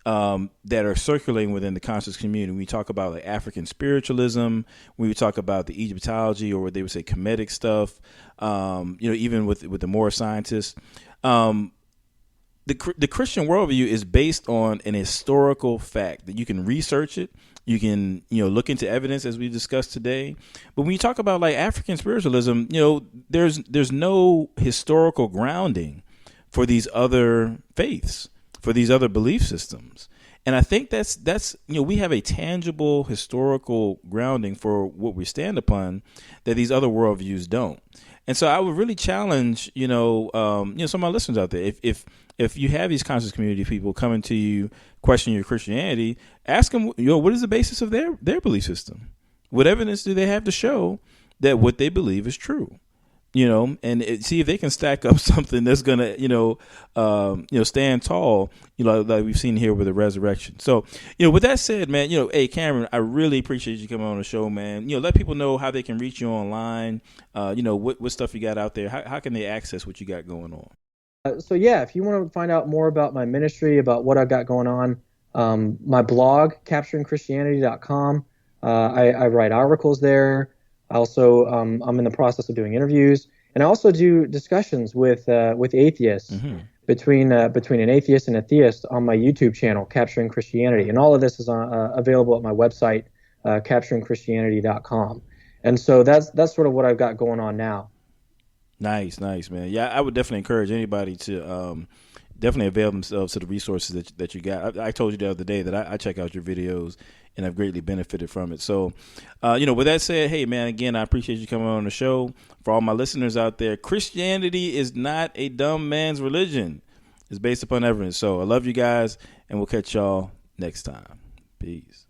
that are circulating within the conscious community. We talk about like African spiritualism. We talk about the Egyptology, or what they would say Kemetic stuff. Even with the more scientists. The Christian worldview is based on an historical fact that you can research it. You can, look into evidence, as we discussed today. But when you talk about like African spiritualism, there's no historical grounding for these other faiths, for these other belief systems. And I think that's we have a tangible historical grounding for what we stand upon that these other worldviews don't. And so I would really challenge, some of my listeners out there, if you have these conscious community people coming to you, questioning your Christianity, ask them, what is the basis of their belief system? What evidence do they have to show that what they believe is true? see if they can stack up something that's gonna, stand tall, like we've seen here with the Ressurection. So, with that said, man, hey, Cameron, I really appreciate you coming on the show, man. Let people know how they can reach you online. What stuff you got out there. How can they access what you got going on? If you want to find out more about my ministry, about what I've got going on, my blog, capturingchristianity.com. I write articles there. I also, I'm in the process of doing interviews, and I also do discussions with atheists, between an atheist and a theist on my YouTube channel, Capturing Christianity. And all of this is available at my website, capturingchristianity.com. And so that's sort of what I've got going on now. Nice, man. Yeah, I would definitely encourage anybody to definitely avail themselves to the resources that you got. I told you the other day that I check out your videos, and I've greatly benefited from it. So, with that said, hey, man, again, I appreciate you coming on the show. For all my listeners out there, Christianity is not a dumb man's religion. It's based upon evidence. So I love you guys, and we'll catch y'all next time. Peace.